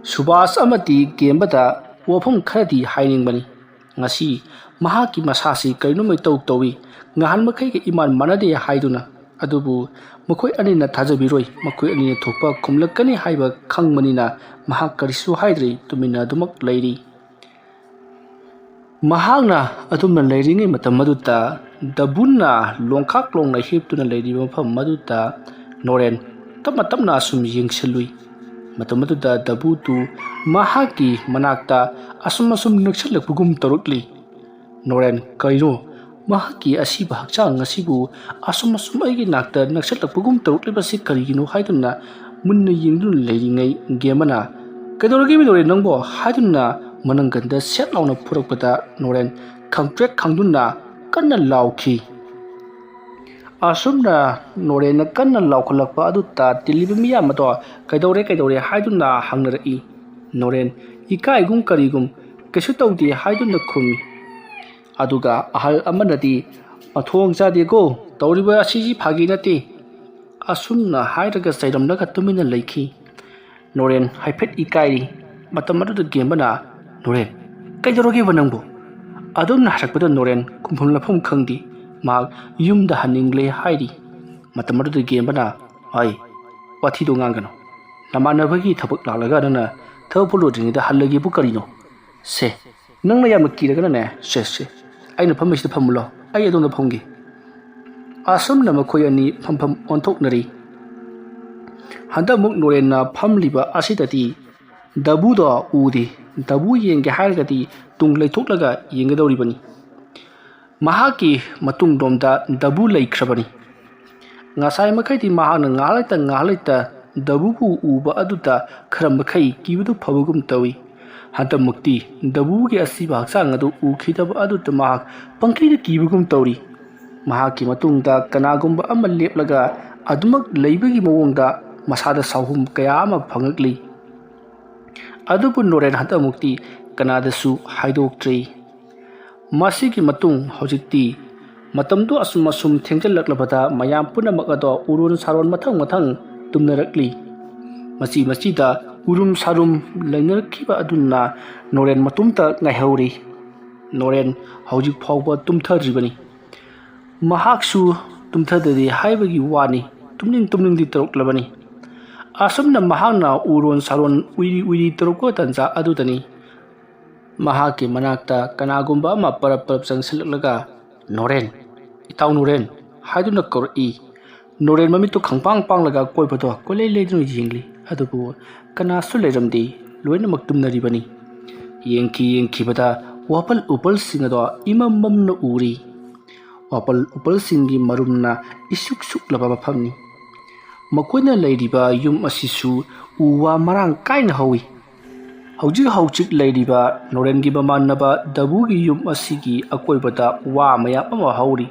ꯁꯨꯕꯥꯁ ꯑꯃꯗꯤ ꯒꯦꯝꯕꯗ ꯋꯥꯐꯝ ꯈꯔꯗꯤ ꯍꯥꯏꯅꯤꯡꯕꯅꯤ꯫ ꯉꯁꯤ ꯃꯍꯥꯛꯀꯤ ꯃꯁꯥꯁꯤ ꯀꯔꯤꯅꯣꯝꯃ ꯏꯇꯧ ꯇꯧꯏ, ꯅꯍꯥꯟꯃꯈꯩꯒ ꯏꯃꯥꯟ ꯃꯥꯟꯅꯗꯦ ꯍꯥꯏꯗꯨꯅ꯫ ꯑꯗꯨꯕꯨ ꯃꯈꯣꯏ ꯑꯅꯤꯅ ꯊꯥꯖꯕꯤꯔꯣꯏ, ꯃꯈꯣꯏ ꯑꯅꯤꯅ ꯊꯣꯛꯄ ꯈꯨꯝꯂꯛꯀꯅꯤ ꯍꯥꯏꯕ ꯈꯪꯕꯅꯤꯅ ꯃꯍꯥꯛ ꯀꯔꯤꯁꯨ ꯍꯥꯏꯗ꯭ꯔꯤ, ꯇꯨꯃꯤꯟꯅ ꯑꯗꯨꯃꯛ ꯂꯩꯔꯤ꯫ ꯃꯍꯥꯛꯅ ꯑꯗꯨꯝꯅ ꯂꯩꯔꯤꯉꯩ ꯃꯇꯝ ꯑꯗꯨꯗ ꯗꯕꯨꯅ ꯂꯣꯡꯈꯥꯛꯂꯣꯡꯅ ꯍꯤꯞꯇꯨꯅ ꯂꯩꯔꯤꯕ ꯃꯐꯝ ꯑꯗꯨꯗ ꯅꯣꯔꯦꯟ ꯇꯞꯅ ꯇꯞꯅ ꯑꯁꯨꯝ ꯌꯦꯡꯁꯤꯜꯂꯨꯏ꯫ ꯃꯇꯝ ꯑꯗꯨꯗ ꯗꯕꯨꯗꯨ ꯃꯍꯥꯛꯀꯤ ꯃꯅꯥꯛꯇ ꯑꯁꯨꯝ ꯅꯛꯁꯤꯜꯂꯛꯄꯒꯨꯝ ꯇꯧꯔꯛꯂꯤ꯫ ꯅꯣꯔꯦꯟ, ꯀꯔꯤꯅꯣ ꯃꯍꯥꯛꯀꯤ ꯑꯁꯤꯕ ꯍꯛꯆꯥꯡ ꯑꯁꯤꯕꯨ ꯑꯁꯨꯝ ꯑꯩꯒꯤ ꯅꯥꯛꯇ ꯅꯛꯁꯤꯜꯂꯛꯄꯒꯨꯝ ꯇꯧꯔꯛꯂꯤꯕꯁꯤ ꯀꯔꯤꯒꯤꯅꯣ ꯍꯥꯏꯗꯨꯅ ꯃꯨꯟꯅ ꯌꯦꯡꯗꯨꯅ ꯂꯩꯔꯤꯉꯩ ꯒꯦꯝꯕꯅ "ꯀꯩꯗꯧꯔꯒꯦ ꯅꯣꯔꯦꯟ ꯅꯪꯕꯣ?" ꯍꯥꯏꯗꯨꯅ ꯃꯅꯪꯒꯟꯗ ꯁꯦꯠ ꯂꯥꯎꯅ ꯐꯨꯔꯛꯄꯗ ꯅꯣꯔꯦꯟ ꯈꯪꯄ꯭ꯔꯦꯛ ꯈꯪꯗꯨꯅ ꯀꯟꯅ ꯂꯥꯎꯈꯤ꯫ ꯑꯁꯨꯝꯅ ꯅꯣꯔꯦꯟꯅ ꯀꯟꯅ ꯂꯥꯎꯈꯠꯂꯛꯄ ꯑꯗꯨꯗ ꯇꯤꯜꯂꯤꯕ ꯃꯤꯌꯥꯝ ꯑꯗꯣ ꯀꯩꯗꯧꯔꯦ ꯍꯥꯏꯗꯨꯅ ꯍꯪꯅꯔꯛꯏ꯫ ꯅꯣꯔꯦꯟ ꯏꯀꯥꯏꯒꯨꯝ ꯀꯔꯤꯒꯨꯝ ꯀꯩꯁꯨ ꯇꯧꯗꯦ ꯍꯥꯏꯗꯨꯅ ꯈꯨꯝꯃꯤ꯫ ꯑꯗꯨꯒ ꯑꯍꯜ ꯑꯃꯅꯗꯤ "ꯃꯊꯣꯡ ꯆꯥꯗꯦꯀꯣ, ꯇꯧꯔꯤꯕ ꯑꯁꯤꯁꯤ ꯐꯥꯒꯤ ꯅꯠꯇꯦ." ꯑꯁꯨꯝꯅ ꯍꯥꯏꯔꯒ ꯆꯩꯔꯝꯂꯒ ꯇꯨꯃꯤꯟꯅ ꯂꯩꯈꯤ꯫ ꯅꯣꯔꯦꯟ ꯍꯥꯏꯐꯦꯠ ꯏꯀꯥꯏꯔꯤ꯫ ꯃꯇꯝ ꯑꯗꯨꯗ ꯒꯦꯝꯕꯅ "ꯅꯣꯔꯦꯟ, ꯀꯩꯗꯧꯔꯒꯦꯕ ꯅꯪꯕꯨ?" ꯑꯗꯨꯝꯅ ꯍꯥꯏꯔꯛꯄꯗ ꯅꯣꯔꯦꯟ ꯈꯨꯝꯐꯝ ꯂꯥꯛꯐꯝ ꯈꯪꯗꯦ꯫ ꯃꯍꯥꯛ ꯌꯨꯝꯗ ꯍꯟꯅꯤꯡꯂꯦ ꯍꯥꯏꯔꯤ꯫ ꯃꯇꯝ ꯑꯗꯨꯗ ꯒꯦꯝꯕꯅ "ꯋꯥꯊꯤꯗꯣ ꯉꯥꯡꯒꯅꯨ. ꯅꯃꯥꯟꯅꯕꯒꯤ ꯊꯕꯛ ꯂꯥꯛꯂꯒ ꯅꯪꯅ ꯊꯕꯛ ꯂꯣꯏꯗ꯭ꯔꯤꯉꯩꯗ ꯍꯜꯂꯒꯦꯕꯨ ꯀꯔꯤꯅꯣ? ꯁꯦ, ꯅꯪꯅ ꯌꯥꯝꯅ ꯀꯤꯔꯒꯅꯅꯦ, ꯁꯦ ꯑꯩꯅ ꯐꯝꯃꯤꯁꯤꯗ ꯐꯝꯃꯨꯂꯣ, ꯑꯩ ꯑꯗꯣꯝꯗ ꯐꯝꯒꯦ." ꯑꯁꯨꯝꯅ ꯃꯈꯣꯏ ꯑꯅꯤ ꯐꯝꯐꯝ ꯑꯣꯟꯊꯣꯛꯅꯔꯤ꯫ ꯍꯟꯗꯛꯃꯨꯛ ꯅꯣꯔꯦꯟꯅ ꯐꯝꯂꯤꯕ ꯑꯁꯤꯗꯗꯤ ꯗꯕꯨꯗꯣ ꯎꯗꯦ꯫ ꯗꯕꯨ ꯌꯦꯡꯒꯦ ꯍꯥꯏꯔꯒꯗꯤ ꯇꯨꯡ ꯂꯩꯊꯣꯛꯂꯒ ꯌꯦꯡꯒꯗꯧꯔꯤꯕꯅꯤ꯫ ꯃꯍꯥꯛꯀꯤ ꯃꯇꯨꯡꯂꯣꯝꯗ ꯗꯕꯨ ꯂꯩꯈ꯭ꯔꯕꯅꯤ꯫ ꯉꯁꯥꯏ ꯃꯈꯩꯗꯤ ꯃꯍꯥꯛꯅ ꯉꯥꯏꯍꯥꯛ ꯂꯩꯇ ꯗꯕꯨꯕꯨ ꯎꯕ ꯑꯗꯨꯗ ꯈꯔ ꯃꯈꯩ ꯀꯤꯕꯗꯨ ꯐꯕꯒꯨꯝ ꯇꯧꯏ꯫ ꯍꯟꯗꯛꯃꯨꯛꯇꯤ ꯗꯕꯨꯒꯤ ꯑꯁꯤꯕ ꯍꯛꯆꯥꯡ ꯑꯗꯨ ꯎꯈꯤꯗꯕ ꯑꯗꯨꯗ ꯃꯍꯥꯛ ꯄꯪꯀꯤꯗ ꯀꯤꯕꯒꯨꯝ ꯇꯧꯔꯤ꯫ ꯃꯍꯥꯛꯀꯤ ꯃꯇꯨꯡꯗ ꯀꯅꯥꯒꯨꯝꯕ ꯑꯃ ꯂꯦꯞꯂꯒ ꯑꯗꯨꯃꯛ ꯂꯩꯕꯒꯤ ꯃꯑꯣꯡꯗ ꯃꯁꯥꯗ ꯁꯥꯎꯍꯨꯝ ꯀꯌꯥ ꯑꯃ ꯐꯪꯂꯛꯂꯤ꯫ ꯑꯗꯨꯕꯨ ꯅꯣꯔꯦꯟ ꯍꯟꯗꯛꯃꯨꯛꯇꯤ ꯀꯅꯥꯗꯁꯨ ꯍꯥꯏꯗꯣꯛꯇ꯭ꯔꯤ꯫ ꯃꯁꯤꯒꯤ ꯃꯇꯨꯡ ꯍꯧꯖꯤꯛꯇꯤ ꯃꯇꯝꯗꯨ ꯑꯁꯨꯝ ꯊꯦꯡꯖꯤꯜꯂꯛꯂꯕꯗ ꯃꯌꯥꯝ ꯄꯨꯝꯅꯃꯛ ꯑꯗꯣ ꯎꯔꯣꯟ ꯁꯥꯔꯣꯟ ꯃꯊꯪ ꯇꯨꯝꯅꯔꯛꯂꯤ꯫ ꯃꯁꯤꯗ ꯎꯔꯨꯝ ꯁꯥꯔꯨꯝ ꯂꯩꯅꯔꯛꯈꯤꯕ ꯑꯗꯨꯅ ꯅꯣꯔꯦꯟ ꯃꯇꯣꯝꯇ ꯉꯥꯏꯍꯧꯔꯤ꯫ ꯅꯣꯔꯦꯟ ꯍꯧꯖꯤꯛ ꯐꯥꯎꯕ ꯇꯨꯝꯊꯗ꯭ꯔꯤꯕꯅꯤ꯫ ꯃꯍꯥꯛꯁꯨ ꯇꯨꯝꯊꯗꯦ ꯍꯥꯏꯕꯒꯤ ꯋꯥꯅꯤ, ꯇꯨꯝꯅꯤꯡꯗꯤ ꯇꯧꯔꯛꯂꯕꯅꯤ꯫ ꯑꯁꯨꯝꯅ ꯃꯍꯥꯛꯅ ꯎꯔꯣꯟ ꯁꯥꯔꯣꯟ ꯎꯏꯔꯤ ꯇꯧꯔꯛꯄ ꯇꯥꯟꯖꯥ ꯑꯗꯨꯗꯅꯤ ꯃꯍꯥꯛꯀꯤ ꯃꯅꯥꯛꯇ ꯀꯅꯥꯒꯨꯝꯕ ꯑꯃ ꯄꯔꯞ ꯆꯪꯁꯤꯜꯂꯛꯂꯒ "ꯅꯣꯔꯦꯟ, ꯏꯇꯥꯎ ꯅꯣꯔꯦꯟ" ꯍꯥꯏꯗꯨꯅ ꯀꯧꯔꯛꯏ꯫ ꯅꯣꯔꯦꯟ ꯃꯃꯤꯠꯇꯨ ꯈꯪꯄꯥꯡ ꯄꯥꯡꯂꯒ ꯑꯀꯣꯏꯕꯗꯣ ꯀꯣꯏꯂꯩ ꯂꯩꯗꯨꯅ ꯌꯦꯡꯂꯤ꯫ ꯑꯗꯨꯕꯨ ꯀꯅꯥꯁꯨ ꯂꯩꯔꯝꯗꯦ, ꯂꯣꯏꯅꯃꯛ ꯇꯨꯝꯅꯔꯤꯕꯅꯤ꯫ ꯌꯦꯡꯈꯤꯕꯗ ꯋꯥꯄꯜ ꯎꯄꯜꯁꯤꯡ ꯑꯗꯣ ꯏꯃꯝꯃꯝꯅ ꯎꯔꯤ꯫ ꯋꯥꯄꯜ ꯎꯄꯜꯁꯤꯡꯒꯤ ꯃꯔꯨꯝꯅ ꯏꯁꯨꯛ ꯁꯨꯛꯂꯕ ꯃꯐꯝꯅꯤ꯫ ꯃꯈꯣꯏꯅ ꯂꯩꯔꯤꯕ ꯌꯨꯝ ꯑꯁꯤꯁꯨ ꯎ ꯋꯥ ꯃꯔꯥꯡ ꯀꯥꯏꯅ ꯍꯧꯏ꯫ ꯍꯧꯖꯤꯛ ꯂꯩꯔꯤꯕ ꯅꯣꯔꯦꯟꯒꯤ ꯃꯃꯥꯟꯅꯕ ꯗꯕꯨꯒꯤ ꯌꯨꯝ ꯑꯁꯤꯒꯤ ꯑꯀꯣꯏꯕꯗ ꯋꯥ ꯃꯌꯥꯝ ꯑꯃ ꯍꯧꯔꯤ꯫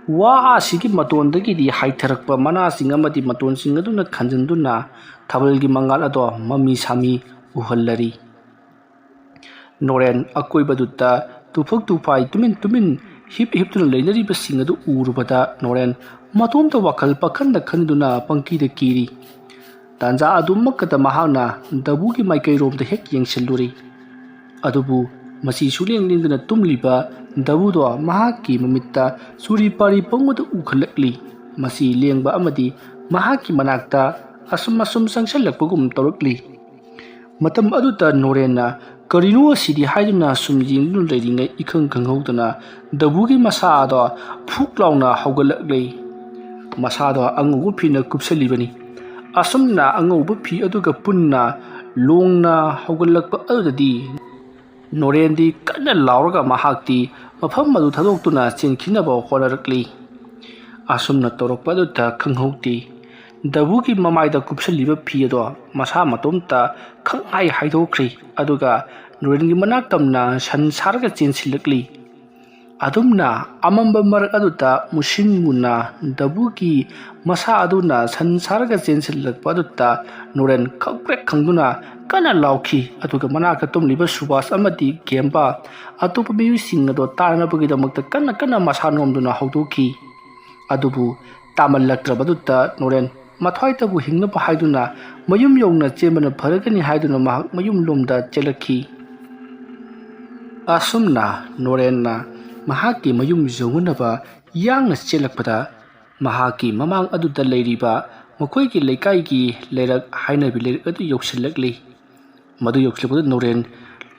ꯋꯥ ꯑꯁꯤꯒꯤ ꯃꯇꯣꯟꯗꯒꯤꯗꯤ ꯍꯥꯏꯊꯔꯛꯄ ꯃꯅꯥꯁꯤꯡ ꯑꯃꯗꯤ ꯃꯇꯣꯟꯁꯤꯡ ꯑꯗꯨꯅ ꯈꯟꯖꯤꯟꯗꯨꯅ ꯊꯥꯕꯜꯒꯤ ꯃꯉꯥꯜ ꯑꯗꯣ ꯃꯃꯤ ꯁꯥꯃꯤ ꯎꯍꯜꯂꯔꯤ꯫ ꯅꯣꯔꯦꯟ ꯑꯀꯣꯏꯕꯗꯨꯗ ꯇꯨꯐꯛ ꯇꯨꯐꯥꯏ ꯇꯨꯃꯤꯟ ꯍꯤꯞꯇꯨꯅ ꯂꯩꯅꯔꯤꯕꯁꯤꯡ ꯑꯗꯨ ꯎꯔꯨꯕꯗ ꯅꯣꯔꯦꯟ ꯃꯇꯣꯝꯇ ꯋꯥꯈꯜ ꯄꯥꯈꯟꯗ ꯈꯟꯗꯨꯅ ꯄꯪꯀꯤꯗ ꯀꯤꯔꯤ꯫ ꯇꯥꯟꯖꯥ ꯑꯗꯨꯃꯛꯇꯗ ꯃꯍꯥꯛꯅ ꯗꯕꯨꯒꯤ ꯃꯥꯏꯀꯩꯔꯣꯝꯗ ꯍꯦꯛ ꯌꯦꯡꯁꯤꯜꯂꯨꯔꯤ꯫ ꯑꯗꯨꯕꯨ ꯃꯁꯤ ꯁꯨꯛꯂꯦꯡ ꯂꯦꯡꯗꯅ ꯇꯨꯝꯂꯤꯕ ꯗꯕꯨꯗꯣ ꯃꯍꯥꯛꯀꯤ ꯃꯃꯤꯠꯇ ꯆꯨꯔꯤ ꯄꯥꯔꯤ ꯄꯪꯕꯗ ꯎꯈꯠꯂꯛꯂꯤ꯫ ꯃꯁꯤ ꯂꯦꯡꯕ ꯑꯃꯗꯤ ꯃꯍꯥꯛꯀꯤ ꯃꯅꯥꯛꯇ ꯑꯁꯨꯝ ꯆꯪꯁꯤꯜꯂꯛꯄꯒꯨꯝ ꯇꯧꯔꯛꯂꯤ꯫ ꯃꯇꯝ ꯑꯗꯨꯗ ꯅꯣꯔꯦꯟꯅ "ꯀꯔꯤꯅꯣ ꯑꯁꯤꯗꯤ" ꯍꯥꯏꯗꯨꯅ ꯁꯨꯝ ꯌꯦꯡꯗꯨꯅ ꯂꯩꯔꯤꯉꯩ ꯈꯪꯍꯧꯗꯅ ꯗꯕꯨꯒꯤ ꯃꯁꯥ ꯑꯗꯣ ꯐꯨꯛ ꯂꯥꯎꯅ ꯍꯧꯒꯠꯂꯛꯂꯤ꯫ ꯃꯁꯥꯗꯣ ꯑꯉꯧꯕ ꯐꯤꯅ ꯀꯨꯞꯁꯤꯜꯂꯤꯕꯅꯤ꯫ ꯑꯁꯨꯝꯅ ꯑꯉꯧꯕ ꯐꯤ ꯑꯗꯨꯒ ꯄꯨꯟꯅ ꯂꯣꯡꯅ ꯍꯧꯒꯠꯂꯛꯄ ꯑꯗꯨꯗꯗꯤ ꯅꯣꯔꯦꯟꯗꯤ ꯀꯟꯅ ꯂꯥꯎꯔꯒ ꯃꯍꯥꯛꯇꯤ ꯃꯐꯝ ꯑꯗꯨ ꯊꯥꯗꯣꯛꯇꯨꯅ ꯆꯦꯟꯈꯤꯅꯕ ꯍꯣꯠꯅꯔꯛꯂꯤ꯫ ꯑꯁꯨꯝꯅ ꯇꯧꯔꯛꯄ ꯑꯗꯨꯗ ꯈꯪꯍꯧꯗꯦ ꯗꯕꯨꯒꯤ ꯃꯃꯥꯏꯗ ꯀꯨꯞꯁꯤꯜꯂꯤꯕ ꯐꯤ ꯑꯗꯣ ꯃꯁꯥ ꯃꯇꯣꯝꯇ ꯈꯪꯍꯥꯏ ꯍꯥꯏꯗꯣꯛꯈ꯭ꯔꯤ꯫ ꯑꯗꯨꯒ ꯅꯣꯔꯦꯟꯒꯤ ꯃꯅꯥꯛ ꯇꯝꯅ ꯁꯟ ꯁꯥꯔꯒ ꯆꯦꯟꯁꯤꯜꯂꯛꯂꯤ꯫ ꯑꯗꯨꯝꯅ ꯑꯃꯝꯕ ꯃꯔꯛ ꯑꯗꯨꯗ ꯃꯨꯁꯤꯟ ꯃꯨꯅ ꯗꯕꯨꯒꯤ ꯃꯁꯥ ꯑꯗꯨꯅ ꯁꯟ ꯁꯥꯔꯒ ꯆꯦꯟꯁꯤꯜꯂꯛꯄ ꯑꯗꯨꯗ ꯅꯣꯔꯦꯟ ꯈꯪꯄ꯭ꯔꯦꯛ ꯈꯪꯗꯨꯅ ꯀꯟꯅ ꯂꯥꯎꯈꯤ ꯑꯗꯨꯒ ꯃꯅꯥꯛꯇ ꯇꯨꯝꯂꯤꯕ ꯁꯨꯕꯥꯁ ꯑꯃꯗꯤ ꯒꯦꯝꯕ ꯑꯇꯣꯞꯄ ꯃꯤꯑꯣꯏꯁꯤꯡ ꯑꯗꯨ ꯇꯥꯅꯕꯒꯤꯗꯃꯛꯇ ꯀꯟꯅ ꯃꯁꯥ ꯅꯣꯝꯗꯨꯅ ꯍꯧꯗꯣꯛꯈꯤ ꯑꯗꯨꯕꯨ ꯇꯥꯃꯜꯂꯛꯇ꯭ꯔꯕꯗꯨꯗ ꯅꯣꯔꯦꯟ ꯃꯊ꯭ꯋꯥꯏꯇꯕꯨ ꯍꯤꯡꯅꯕ ꯍꯥꯏꯗꯨꯅ ꯃꯌꯨꯝ ꯌꯧꯅ ꯆꯦꯟꯕꯅ ꯐꯔꯒꯅꯤ ꯍꯥꯏꯗꯨꯅ ꯃꯍꯥꯛ ꯃꯌꯨꯝꯂꯣꯝꯗ ꯆꯦꯜꯂꯛꯈꯤ ꯑꯁꯨꯝꯅ ꯅꯣꯔꯦꯟꯅ ꯃꯍꯥꯛꯀꯤ ꯃꯌꯨꯝ ꯌꯧꯅꯕ ꯌꯥꯡꯅ ꯆꯦꯜꯂꯛꯄꯗ ꯃꯍꯥꯛꯀꯤ ꯃꯃꯥꯡ ꯑꯗꯨꯗ ꯂꯩꯔꯤꯕ ꯃꯈꯣꯏꯒꯤ ꯂꯩꯀꯥꯏꯒꯤ ꯂꯩꯔꯛ ꯍꯥꯏꯅꯕꯤ ꯂꯩꯔꯛ ꯑꯗꯨ ꯌꯧꯁꯤꯜꯂꯛꯂꯤ ꯃꯗꯨ ꯌꯧꯁꯤꯜꯂꯛꯄꯗ ꯅꯣꯔꯦꯟ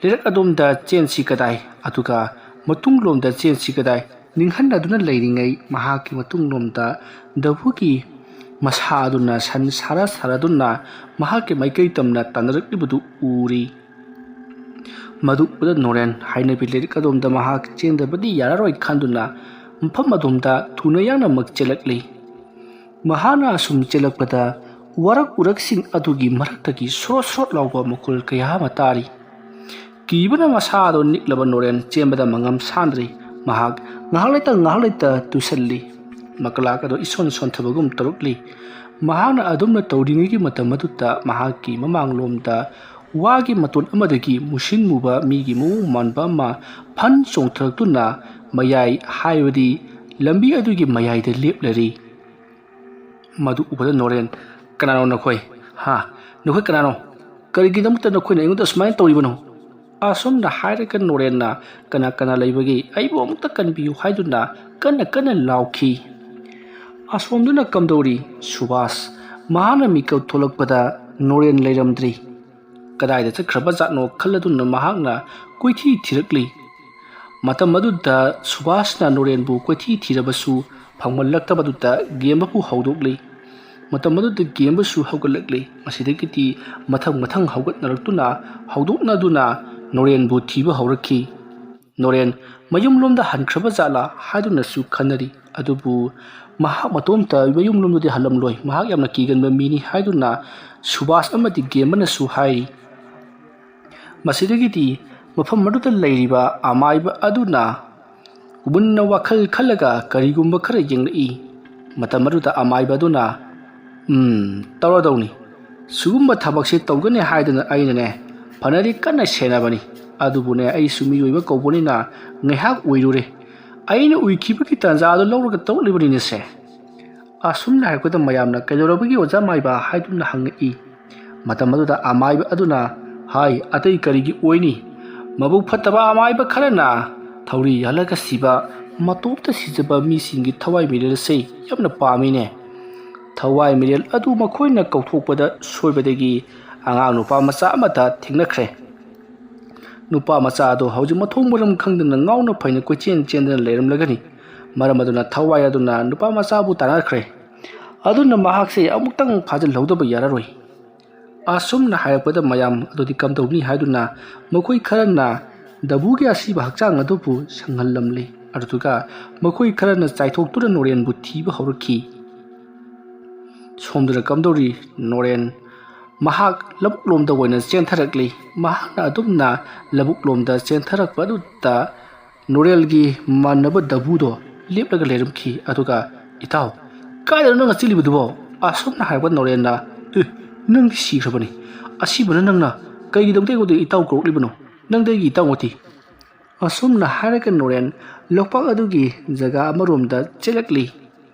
ꯂꯩꯔꯛ ꯑꯗꯣꯝꯗ ꯆꯦꯟꯁꯤ ꯀꯗꯥꯏ ꯑꯗꯨꯒ ꯃꯇꯨꯡꯂꯣꯝꯗ ꯆꯦꯟꯁꯤ ꯀꯗꯥꯏ ꯅꯤꯡꯍꯟꯅꯗꯨꯅ ꯂꯩꯔꯤꯉꯩ ꯃꯍꯥꯛꯀꯤ ꯃꯇꯨꯡꯂꯣꯝꯗ ꯗꯕꯨꯒꯤ ꯃꯁꯥ ꯑꯗꯨꯅ ꯁꯟ ꯁꯥꯔꯗꯨꯅ ꯃꯍꯥꯛꯀꯤ ꯃꯥꯏꯀꯩ ꯇꯝꯅ ꯇꯥꯟꯅꯔꯛꯂꯤꯕꯗꯨ ꯎꯔꯤ ꯃꯗꯨ ꯎꯕꯗ ꯅꯣꯔꯦꯟ ꯍꯥꯏꯅꯕꯤ ꯂꯩꯔꯛ ꯑꯗꯣꯝꯗ ꯃꯍꯥꯛ ꯆꯦꯟꯗꯕꯗꯤ ꯌꯥꯔꯔꯣꯏ ꯈꯟꯗꯨꯅ ꯃꯐꯝ ꯑꯗꯣꯝꯗ ꯊꯨꯅ ꯌꯥꯡꯅꯃꯛ ꯆꯦꯜꯂꯛꯂꯤ ꯃꯍꯥꯛꯅ ꯑꯁꯨꯝ ꯆꯦꯜꯂꯛꯄꯗ ꯋꯥꯔꯛ ꯎꯔꯛꯁꯤꯡ ꯑꯗꯨꯒꯤ ꯃꯔꯛꯇꯒꯤ ꯁ꯭ꯔꯣꯠ ꯂꯥꯎꯕ ꯃꯈꯣꯜ ꯀꯌꯥ ꯑꯃ ꯇꯥꯔꯤ ꯀꯤꯕꯅ ꯃꯁꯥ ꯑꯗꯨ ꯅꯤꯛꯂꯕ ꯅꯣꯔꯦꯟ ꯆꯦꯟꯕꯗ ꯃꯉꯝ ꯁꯥꯟꯗ꯭ꯔꯤ ꯃꯍꯥꯛ ꯉꯥꯏꯍꯥꯛ ꯂꯩꯇ ꯇꯨꯁꯜꯂꯤ ꯃꯀꯂꯥꯛ ꯑꯗꯨ ꯏꯁꯣꯟ ꯁꯣꯟꯊꯕꯒꯨꯝ ꯇꯧꯔꯛꯂꯤ ꯃꯍꯥꯛꯅ ꯑꯗꯨꯝꯅ ꯇꯧꯔꯤꯉꯩꯒꯤ ꯃꯇꯝ ꯑꯗꯨꯗ ꯃꯍꯥꯛꯀꯤ ꯃꯃꯥꯡꯂꯣꯝꯗ ꯋꯥꯒꯤ ꯃꯇꯣꯟ ꯑꯃꯗꯒꯤ ꯃꯨꯁꯤꯟ ꯃꯨꯕ ꯃꯤꯒꯤ ꯃꯑꯣꯡ ꯃꯥꯟꯕ ꯑꯃ ꯐꯟ ꯆꯣꯡꯊꯔꯛꯇꯨꯅ ꯃꯌꯥꯏ ꯍꯥꯏꯕꯗꯤ ꯂꯝꯕꯤ ꯑꯗꯨꯒꯤ ꯃꯌꯥꯏꯗ ꯂꯦꯞꯂꯔꯤ ꯃꯗꯨ ꯎꯕꯗ ꯅꯣꯔꯦꯟ ꯀꯅꯥꯅꯣ ꯅꯈꯣꯏ ꯅꯈꯣꯏ ꯀꯅꯥꯅꯣ ꯀꯔꯤꯒꯤꯗꯃꯛꯇ ꯅꯈꯣꯏꯅ ꯑꯩꯉꯣꯟꯗ ꯑꯁꯨꯃꯥꯏꯅ ꯇꯧꯔꯤꯕꯅꯣ ꯑꯁꯣꯝꯅ ꯍꯥꯏꯔꯒ ꯅꯣꯔꯦꯟꯅ ꯀꯅꯥ ꯂꯩꯕꯒꯦ ꯑꯩꯕꯨ ꯑꯃꯨꯛꯇ ꯀꯟꯕꯤꯌꯨ ꯍꯥꯏꯗꯨꯅ ꯀꯟꯅ ꯂꯥꯎꯈꯤ ꯑꯁꯣꯝꯗꯨꯅ ꯀꯝꯗꯧꯔꯤ ꯁꯨꯕꯥꯁ ꯃꯍꯥꯛꯅ ꯃꯤꯀꯞ ꯊꯣꯛꯂꯛꯄꯗ ꯅꯣꯔꯦꯟ ꯂꯩꯔꯝꯗ꯭ꯔꯤ ꯀꯗꯥꯏꯗ ꯆꯠꯈ꯭ꯔꯕ ꯖꯥꯠꯅꯣ ꯈꯜꯂꯗꯨꯅ ꯃꯍꯥꯛꯅ ꯀꯣꯏꯊꯤ ꯊꯤꯔꯛꯂꯤ ꯃꯇꯝ ꯑꯗꯨꯗ ꯁꯨꯕꯥꯁꯅ ꯅꯣꯔꯦꯟꯕꯨ ꯀꯣꯏꯊꯤ ꯊꯤꯔꯕꯁꯨ ꯐꯪꯃꯜꯂꯛꯇꯕꯗꯨꯗ ꯒꯦꯝꯕꯕꯨ ꯍꯧꯗꯣꯛꯂꯤ ꯃꯇꯝ ꯑꯗꯨꯗ ꯒꯦꯝꯕꯁꯨ ꯍꯧꯒꯠꯂꯛꯂꯤ ꯃꯁꯤꯗꯒꯤꯗꯤ ꯃꯊꯪ ꯍꯧꯗꯣꯛꯅꯗꯨꯅ ꯅꯣꯔꯦꯟꯕꯨ ꯊꯤꯕ ꯍꯧꯔꯛꯈꯤ ꯅꯣꯔꯦꯟ ꯃꯌꯨꯝꯂꯣꯝꯗ ꯍꯟꯈ꯭ꯔꯕ ꯖꯥꯠꯂꯥ ꯍꯥꯏꯗꯨꯅꯁꯨ ꯈꯟꯅꯔꯤ ꯑꯗꯨꯕꯨ ꯃꯍꯥꯛ ꯃꯇꯣꯝꯇ ꯃꯌꯨꯝꯂꯣꯝꯗꯗꯤ ꯍꯜꯂꯝꯂꯣꯏ ꯃꯍꯥꯛ ꯌꯥꯝꯅ ꯀꯤꯒꯟꯕ ꯃꯤꯅꯤ ꯍꯥꯏꯗꯨꯅ ꯁꯨꯕꯥꯁ ꯑꯃꯗꯤ ꯒꯦꯝꯕꯅꯁꯨ ꯍꯥꯏꯔꯤ ꯃꯁꯤꯗꯒꯤꯗꯤ ꯃꯐꯝ ꯑꯗꯨꯗ ꯂꯩꯔꯤꯕ ꯑꯃꯥꯏꯕ ꯑꯗꯨꯅ ꯃꯨꯟꯅ ꯋꯥꯈꯜ ꯈꯜꯂꯒ ꯀꯔꯤꯒꯨꯝꯕ ꯈꯔ ꯌꯦꯡꯂꯛꯏ ꯃꯇꯝ ꯑꯗꯨꯗ ꯑꯃꯥꯏꯕ ꯑꯗꯨꯅ ꯇꯧꯔꯗꯧꯅꯤ ꯁꯤꯒꯨꯝꯕ ꯊꯕꯛꯁꯦ ꯇꯧꯒꯅꯤ ꯍꯥꯏꯗꯨꯅ ꯑꯩꯅꯅꯦ ꯐꯅꯗꯤ ꯀꯟꯅ ꯁꯦꯟꯅꯕꯅꯤ ꯑꯗꯨꯕꯨꯅꯦ ꯑꯩꯁꯨ ꯃꯤꯑꯣꯏꯕ ꯀꯧꯕꯅꯤꯅ ꯉꯥꯏꯍꯥꯛ ꯎꯏꯔꯨꯔꯦ ꯑꯩꯅ ꯎꯏꯈꯤꯕꯒꯤ ꯇꯥꯟꯖꯥ ꯑꯗꯨ ꯂꯧꯔꯒ ꯇꯧꯔꯛꯂꯤꯕꯅꯤꯅꯦꯁꯦ ꯑꯁꯨꯝꯅ ꯍꯥꯏꯔꯛꯄꯗ ꯃꯌꯥꯝꯅ ꯀꯩꯗꯧꯔꯕꯒꯤ ꯑꯣꯖꯥ ꯃꯥꯏꯕ ꯍꯥꯏꯗꯨꯅ ꯍꯪꯉꯛꯏ ꯃꯇꯝ ꯑꯗꯨꯗ ꯑꯃꯥꯏꯕ ꯑꯗꯨꯅ ꯍꯥꯏ ꯑꯇꯩ ꯀꯔꯤꯒꯤ ꯑꯣꯏꯅꯤ ꯃꯕꯨꯛ ꯐꯠꯇꯕ ꯑꯃꯥꯏꯕ ꯈꯔꯅ ꯊꯧꯔꯤ ꯌꯥꯜꯂꯒ ꯁꯤꯕ ꯃꯇꯣꯝꯇ ꯁꯤꯖꯕ ꯃꯤꯁꯤꯡꯒꯤ ꯊꯋꯥꯏ ꯃꯤꯔꯦꯜ ꯑꯁꯤ ꯌꯥꯝꯅ ꯄꯥꯝꯃꯤꯅꯦ ꯊꯋꯥꯏ ꯃꯤꯔꯦꯜ ꯑꯗꯨ ꯃꯈꯣꯏꯅ ꯀꯧꯊꯣꯛꯄꯗ ꯁꯣꯏꯕꯗꯒꯤ ꯑꯉꯥꯡ ꯅꯨꯄꯥ ꯃꯆꯥ ꯑꯃꯗ ꯊꯦꯡꯅꯈ꯭ꯔꯦ ꯅꯨꯄꯥ ꯃꯆꯥ ꯑꯗꯨ ꯍꯧꯖꯤꯛ ꯃꯊꯣꯡ ꯃꯔꯝ ꯈꯪꯗꯅ ꯉꯥꯎꯅ ꯐꯩꯅ ꯆꯦꯟꯗꯅ ꯂꯩꯔꯝꯂꯒꯅꯤ ꯃꯔꯝ ꯑꯗꯨꯅ ꯊꯋꯥꯏ ꯑꯗꯨꯅ ꯅꯨꯄꯥ ꯃꯆꯥꯕꯨ ꯇꯥꯟꯅꯈ꯭ꯔꯦ ꯑꯗꯨꯅ ꯃꯍꯥꯛꯁꯦ ꯑꯃꯨꯛꯇꯪ ꯐꯥꯖꯤꯜꯍꯧꯗꯕ ꯌꯥꯔꯔꯣꯏ ꯑꯁꯨꯝꯅ ꯍꯥꯏꯔꯛꯄꯗ ꯃꯌꯥꯝ ꯑꯗꯨꯗꯤ ꯀꯝꯗꯧꯅꯤ ꯍꯥꯏꯗꯨꯅ ꯃꯈꯣꯏ ꯈꯔꯅ ꯗꯕꯨꯒꯤ ꯑꯁꯤꯕ ꯍꯛꯆꯥꯡ ꯑꯗꯨꯕꯨ ꯁꯪꯍꯜꯂꯝꯂꯤ ꯑꯗꯨꯒ ꯃꯈꯣꯏ ꯈꯔꯅ ꯆꯥꯏꯊꯣꯛꯇꯨꯅ ꯅꯣꯔꯦꯟꯕꯨ ꯊꯤꯕ ꯍꯧꯔꯛꯈꯤ ꯁꯣꯝꯗꯅ ꯀꯝꯗꯧꯔꯤ ꯅꯣꯔꯦꯟ ꯃꯍꯥꯛ ꯂꯧꯕꯨꯛꯂꯣꯝꯗ ꯑꯣꯏꯅ ꯆꯦꯟꯊꯔꯛꯂꯤ ꯃꯍꯥꯛꯅ ꯑꯗꯨꯝꯅ ꯂꯧꯕꯨꯛꯂꯣꯝꯗ ꯆꯦꯟꯊꯔꯛꯄ ꯑꯗꯨꯗ ꯅꯣꯔꯦꯜꯒꯤ ꯃꯥꯟꯅꯕ ꯗꯕꯨꯗꯣ ꯂꯦꯞꯂꯒ ꯂꯩꯔꯝꯈꯤ ꯑꯗꯨꯒ ꯏꯇꯥꯎ ꯀꯥꯏꯗꯅꯣ ꯅꯪꯅ ꯆꯦꯜꯂꯤꯕꯗꯨꯕꯣ ꯑꯁꯨꯝꯅ ꯍꯥꯏꯔꯛꯄ ꯅꯣꯔꯦꯟꯅ ꯅꯪꯗꯤ ꯁꯤꯈ꯭ꯔꯕꯅꯤ ꯑꯁꯤꯕꯅ ꯅꯪꯅ ꯀꯩꯒꯤꯗꯃꯛꯇ ꯑꯩꯉꯣꯟꯗ ꯏꯇꯥꯎ ꯀꯧꯔꯛꯂꯤꯕꯅꯣ ꯅꯪꯗꯤ ꯑꯩꯒꯤ ꯏꯇꯥꯎ ꯅꯠꯇꯦ ꯑꯁꯨꯝꯅ ꯍꯥꯏꯔꯒ ꯅꯣꯔꯦꯟ ꯂꯣꯛꯄꯥꯛ ꯑꯗꯨꯒꯤ ꯖꯒꯥ ꯑꯃꯔꯣꯝꯗ ꯆꯦꯜꯂꯛꯂꯤ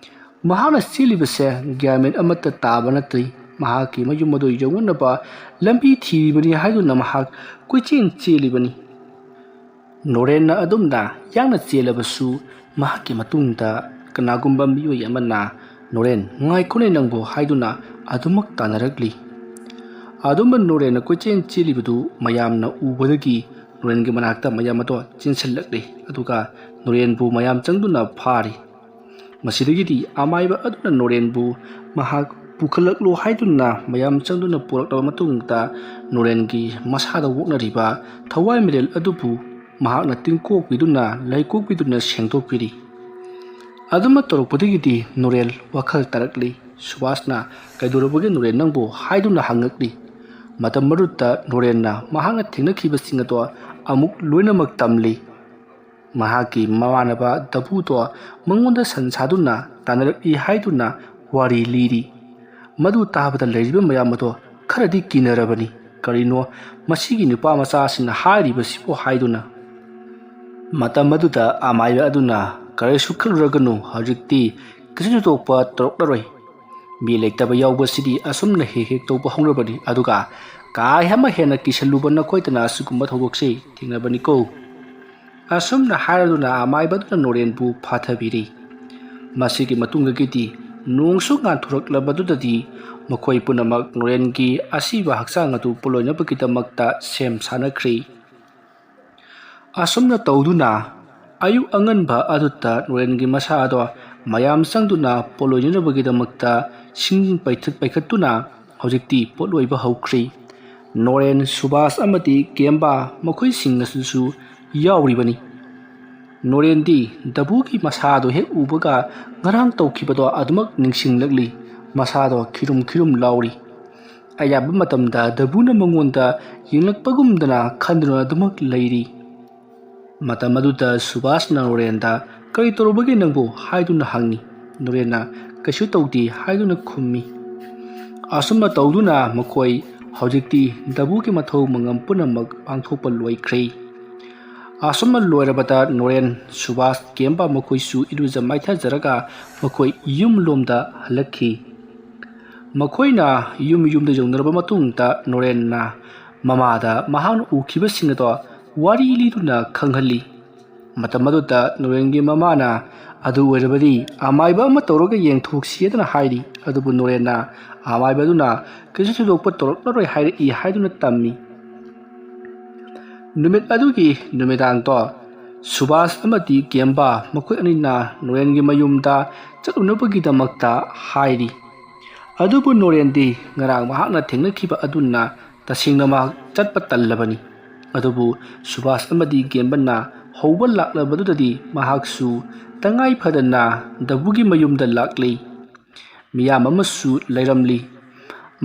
ꯃꯍꯥꯛꯅ ꯆꯦꯜꯂꯤꯕꯁꯦ ꯒ꯭ꯌꯥꯟꯃꯦꯟ ꯑꯃꯠꯇ ꯇꯥꯕ ꯅꯠꯇ꯭ꯔꯤ ꯃꯍꯥꯛꯀꯤ ꯃꯌꯨꯝ ꯑꯗꯨ ꯌꯧꯅꯅꯕ ꯂꯝꯕꯤ ꯊꯤꯔꯤꯕꯅꯤ ꯍꯥꯏꯗꯨꯅ ꯃꯍꯥꯛ ꯀꯣꯏꯆꯦꯟ ꯆꯦꯜꯂꯤꯕꯅꯤ ꯅꯣꯔꯦꯟꯅ ꯑꯗꯨꯝꯅ ꯌꯥꯡꯅ ꯆꯦꯜꯂꯕꯁꯨ ꯃꯍꯥꯛꯀꯤ ꯃꯇꯨꯡꯗ ꯀꯅꯥꯒꯨꯝꯕ ꯃꯤꯑꯣꯏ ꯑꯃꯅ ꯅꯣꯔꯦꯟ ꯉꯥꯏꯈꯣꯅꯦ ꯅꯪꯕꯨ ꯍꯥꯏꯗꯨꯅ ꯑꯗꯨꯃꯛ ꯇꯥꯟꯅꯔꯛꯂꯤ ꯑꯗꯨꯝꯕ ꯅꯣꯔꯦꯟꯅ ꯀꯣꯏꯆꯦꯟ ꯆꯦꯜꯂꯤꯕꯗꯨ ꯃꯌꯥꯝꯅ ꯎꯕꯗꯒꯤ ꯅꯣꯔꯦꯟꯒꯤ ꯃꯅꯥꯛꯇ ꯃꯌꯥꯝ ꯑꯗꯣ ꯆꯦꯟꯁꯤꯜꯂꯛꯂꯤ ꯑꯗꯨꯒ ꯅꯣꯔꯦꯟꯕꯨ ꯃꯌꯥꯝ ꯆꯪꯗꯨꯅ ꯐꯥꯔꯤ ꯃꯁꯤꯗꯒꯤꯗꯤ ꯑꯃꯥꯏꯕ ꯑꯗꯨꯅ ꯅꯣꯔꯦꯟꯕꯨ ꯃꯍꯥꯛ ꯄꯨꯈꯠꯂꯛꯂꯣ ꯍꯥꯏꯗꯨꯅ ꯃꯌꯥꯝ ꯆꯪꯗꯨꯅ ꯄꯨꯔꯛꯂꯕ ꯃꯇꯨꯡꯗ ꯅꯣꯔꯦꯟꯒꯤ ꯃꯁꯥꯗ ꯑꯣꯛꯅꯔꯤꯕ ꯊꯋꯥꯏ ꯃꯤꯔꯦꯜ ꯑꯗꯨꯕꯨ ꯃꯍꯥꯛꯅ ꯇꯤꯡꯀꯣꯛꯄꯤꯗꯨꯅ ꯂꯩꯀꯣꯛꯄꯤꯗꯨꯅ ꯁꯦꯡꯗꯣꯛꯄꯤꯔꯤ ꯑꯗꯨꯝꯅ ꯇꯧꯔꯛꯄꯗꯒꯤꯗꯤ ꯅꯣꯔꯦꯟ ꯋꯥꯈꯜ ꯇꯥꯔꯛꯂꯤ ꯁꯨꯕꯥꯁꯅ ꯀꯩꯗꯧꯔꯕꯒꯦ ꯅꯣꯔꯦꯟ ꯅꯪꯕꯨ ꯍꯥꯏꯗꯨꯅ ꯍꯪꯉꯛꯂꯤ ꯃꯇꯝ ꯑꯗꯨꯗ ꯅꯣꯔꯦꯟꯅ ꯃꯍꯥꯛꯅ ꯊꯦꯡꯅꯈꯤꯕꯁꯤꯡ ꯑꯗꯣ ꯑꯃꯨꯛ ꯂꯣꯏꯅꯃꯛ ꯇꯝꯂꯤ ꯃꯍꯥꯛꯀꯤ ꯃꯃꯥꯟꯅꯕ ꯗꯕꯨꯗꯣ ꯃꯉꯣꯟꯗ ꯁꯟ ꯁꯥꯗꯨꯅ ꯇꯥꯟꯅꯔꯛꯏ ꯍꯥꯏꯗꯨꯅ ꯋꯥꯔꯤ ꯂꯤꯔꯤ꯫ ꯃꯗꯨ ꯇꯥꯕꯗ ꯂꯩꯔꯤꯕ ꯃꯌꯥꯝ ꯑꯗꯣ ꯈꯔꯗꯤ ꯀꯤꯅꯔꯕꯅꯤ꯫ ꯀꯔꯤꯅꯣ ꯃꯁꯤꯒꯤ ꯅꯨꯄꯥ ꯃꯆꯥꯁꯤꯡꯅ ꯍꯥꯏꯔꯤꯕꯁꯤꯕꯨ ꯍꯥꯏꯗꯨꯅ꯫ ꯃꯇꯝ ꯑꯗꯨꯗ ꯑꯃꯥꯏꯕ ꯑꯗꯨꯅ ꯀꯔꯤꯁꯨ ꯈꯜꯂꯨꯔꯒꯅꯨ, ꯍꯧꯖꯤꯛꯇꯤ ꯀꯩꯁꯨ ꯊꯣꯏꯗꯣꯛꯄ ꯇꯧꯔꯛꯂꯔꯣꯏ꯫ ꯃꯤ ꯂꯩꯇꯕ ꯌꯥꯎꯕꯁꯤꯗꯤ ꯑꯁꯨꯝꯅ ꯍꯦꯛ ꯍꯦꯛ ꯇꯧꯕ ꯍꯧꯅꯕꯅꯤ, ꯑꯗꯨꯒ ꯀꯥ ꯑꯃ ꯍꯦꯟꯅ ꯀꯤꯁꯜꯂꯨꯕ ꯅꯈꯣꯏꯗꯅ ꯑꯁꯤꯒꯨꯝꯕ ꯊꯧꯗꯣꯛꯁꯤ ꯊꯦꯡꯅꯕꯅꯤꯀꯣ꯫ ꯑꯁꯨꯝꯅ ꯍꯥꯏꯔꯗꯨꯅ ꯑꯃꯥꯏꯕ ꯑꯗꯨꯅ ꯅꯣꯔꯦꯟꯕꯨ ꯐꯥꯊꯕꯤꯔꯤ꯫ ꯃꯁꯤꯒꯤ ꯃꯇꯨꯡꯗꯒꯤꯗꯤ ꯅꯣꯡꯁꯨ ꯉꯥꯟꯊꯣꯔꯛꯂꯕꯗꯨꯗꯗꯤ ꯃꯈꯣꯏ ꯄꯨꯝꯅꯃꯛ ꯅꯣꯔꯦꯟꯒꯤ ꯑꯁꯤꯕ ꯍꯛꯆꯥꯡ ꯑꯗꯨ ꯄꯣꯂꯣꯏꯅꯕꯒꯤꯗꯃꯛꯇ ꯁꯦꯝ ꯁꯥꯅꯈ꯭ꯔꯤ꯫ ꯑꯁꯨꯝꯅ ꯇꯧꯗꯨꯅ ꯑꯌꯨꯛ ꯑꯉꯟꯕ ꯑꯗꯨꯗ ꯅꯣꯔꯦꯟꯒꯤ ꯃꯁꯥ ꯑꯗꯣ ꯃꯌꯥꯝ ꯆꯪꯗꯨꯅ ꯄꯣꯂꯣꯏꯅꯅꯕꯒꯤꯗꯃꯛꯇ ꯁꯤꯡ ꯄꯩꯈꯠꯇꯨꯅ ꯍꯧꯖꯤꯛꯇꯤ ꯄꯣꯠꯂꯣꯏꯕ ꯍꯧꯈ꯭ꯔꯤ꯫ ꯅꯣꯔꯦꯟ, ꯁꯨꯕꯥꯁ ꯑꯃꯗꯤ ꯒꯦꯝꯕꯥ ꯃꯈꯣꯏꯁꯤꯡ ꯑꯁꯤꯁꯨ ꯌꯥꯎꯔꯤꯕꯅꯤ꯫ ꯅꯣꯔꯦꯟꯗꯤ ꯗꯕꯨꯒꯤ ꯃꯁꯥꯗꯣ ꯍꯦꯛ ꯎꯕꯒ ꯉꯔꯥꯡ ꯇꯧꯈꯤꯕꯗꯣ ꯑꯗꯨꯃꯛ ꯅꯤꯡꯁꯤꯡꯂꯛꯂꯤ꯫ ꯃꯁꯥꯗꯣ ꯈꯤꯔꯨꯝ ꯈꯤꯔꯨꯝ ꯂꯥꯎꯔꯤ꯫ ꯑꯌꯥꯝꯕ ꯃꯇꯝꯗ ꯗꯕꯨꯅ ꯃꯉꯣꯟꯗ ꯌꯦꯡꯂꯛꯄꯒꯨꯝꯗꯅ ꯈꯟꯗꯨꯅ ꯑꯗꯨꯃꯛ ꯂꯩꯔꯤ꯫ ꯃꯇꯝ ꯑꯗꯨꯗ ꯁꯨꯕꯥꯁꯅ ꯅꯣꯔꯦꯟꯗ "ꯀꯔꯤ ꯇꯧꯔꯨꯕꯒꯦ ꯅꯪꯕꯨ?" ꯍꯥꯏꯗꯨꯅ ꯍꯪꯉꯤ꯫ ꯅꯣꯔꯦꯟꯅ "ꯀꯩꯁꯨ ꯇꯧꯗꯦ" ꯍꯥꯏꯗꯨꯅ ꯈꯨꯝꯃꯤ꯫ ꯑꯁꯨꯝꯅ ꯇꯧꯗꯨꯅ ꯃꯈꯣꯏ ꯍꯧꯖꯤꯛꯇꯤ ꯗꯕꯨꯒꯤ ꯃꯊꯧ ꯃꯉꯝ ꯄꯨꯝꯅꯃꯛ ꯄꯥꯡꯊꯣꯛꯄ ꯂꯣꯏꯈ꯭ꯔꯦ꯫ ꯑꯁꯨꯝꯅ ꯂꯣꯏꯔꯕꯗ ꯅꯣꯔꯦꯟ, ꯁꯨꯕꯥꯁ, ꯒꯦꯝꯕꯥ ꯃꯈꯣꯏꯁꯨ ꯏꯔꯨꯖ ꯃꯥꯏꯊꯖꯔꯒ ꯃꯈꯣꯏ ꯌꯨꯝꯂꯣꯝꯗ ꯍꯜꯂꯛꯈꯤ꯫ ꯃꯈꯣꯏꯅ ꯌꯨꯝꯗ ꯌꯧꯅꯔꯕ ꯃꯇꯨꯡꯗ ꯅꯣꯔꯦꯟꯅ ꯃꯃꯥꯗ ꯃꯍꯥꯛꯅ ꯎꯈꯤꯕꯁꯤꯡ ꯑꯗꯣ ꯋꯥꯔꯤ ꯂꯤꯗꯨꯅ ꯈꯪꯍꯜꯂꯤ꯫ ꯃꯇꯝ ꯑꯗꯨꯗ ꯅꯣꯔꯦꯟꯒꯤ ꯃꯃꯥꯅ "ꯑꯗꯨ ꯑꯣꯏꯔꯕꯗꯤ ꯑꯃꯥꯏꯕ ꯑꯃ ꯇꯧꯔꯒ ꯌꯦꯡꯊꯣꯛꯁꯤꯗꯅ ꯍꯥꯏꯔꯤ", ꯑꯗꯨꯕꯨ ꯅꯣꯔꯦꯟꯅ ꯑꯃꯥꯏꯕ ꯑꯗꯨꯅ "ꯀꯩꯁꯨ ꯊꯣꯏꯗꯣꯛꯄ ꯇꯧꯔꯛꯂꯔꯣꯏ ꯍꯥꯏꯔꯛꯏ" ꯍꯥꯏꯗꯨꯅ ꯇꯝꯃꯤ꯫ ꯅꯨꯃꯤꯠ ꯑꯗꯨꯒꯤ ꯅꯨꯃꯤꯗꯥꯡꯗꯣ ꯁꯨꯕꯥꯁ ꯑꯃꯗꯤ ꯒꯦꯝꯕꯥ ꯃꯈꯣꯏ ꯑꯅꯤꯅ ꯅꯣꯔꯦꯟꯒꯤ ꯃꯌꯨꯝꯗ ꯆꯠꯂꯨꯅꯕꯒꯤꯗꯃꯛꯇ ꯍꯥꯏꯔꯤ꯫ ꯑꯗꯨꯕꯨ ꯅꯣꯔꯦꯟꯗꯤ ꯉꯔꯥꯡ ꯃꯍꯥꯛꯅ ꯊꯦꯡꯅꯈꯤꯕ ꯑꯗꯨꯅ ꯇꯁꯦꯡꯅ ꯃꯍꯥꯛ ꯆꯠꯄ ꯇꯜꯂꯕꯅꯤ꯫ ꯑꯗꯨꯕꯨ ꯁꯨꯕꯥꯁ ꯑꯃꯗꯤ ꯒꯦꯝꯕꯥꯅ ꯍꯧꯕ ꯂꯥꯛꯂꯕꯗꯨꯗꯗꯤ ꯃꯍꯥꯛꯁꯨ ꯇꯉꯥꯏ ꯐꯗꯅ ꯗꯕꯨꯒꯤ ꯃꯌꯨꯝꯗ ꯂꯥꯛꯂꯤ꯫ ꯃꯤꯌꯥꯝ ꯑꯃꯁꯨ ꯂꯩꯔꯝꯂꯤ꯫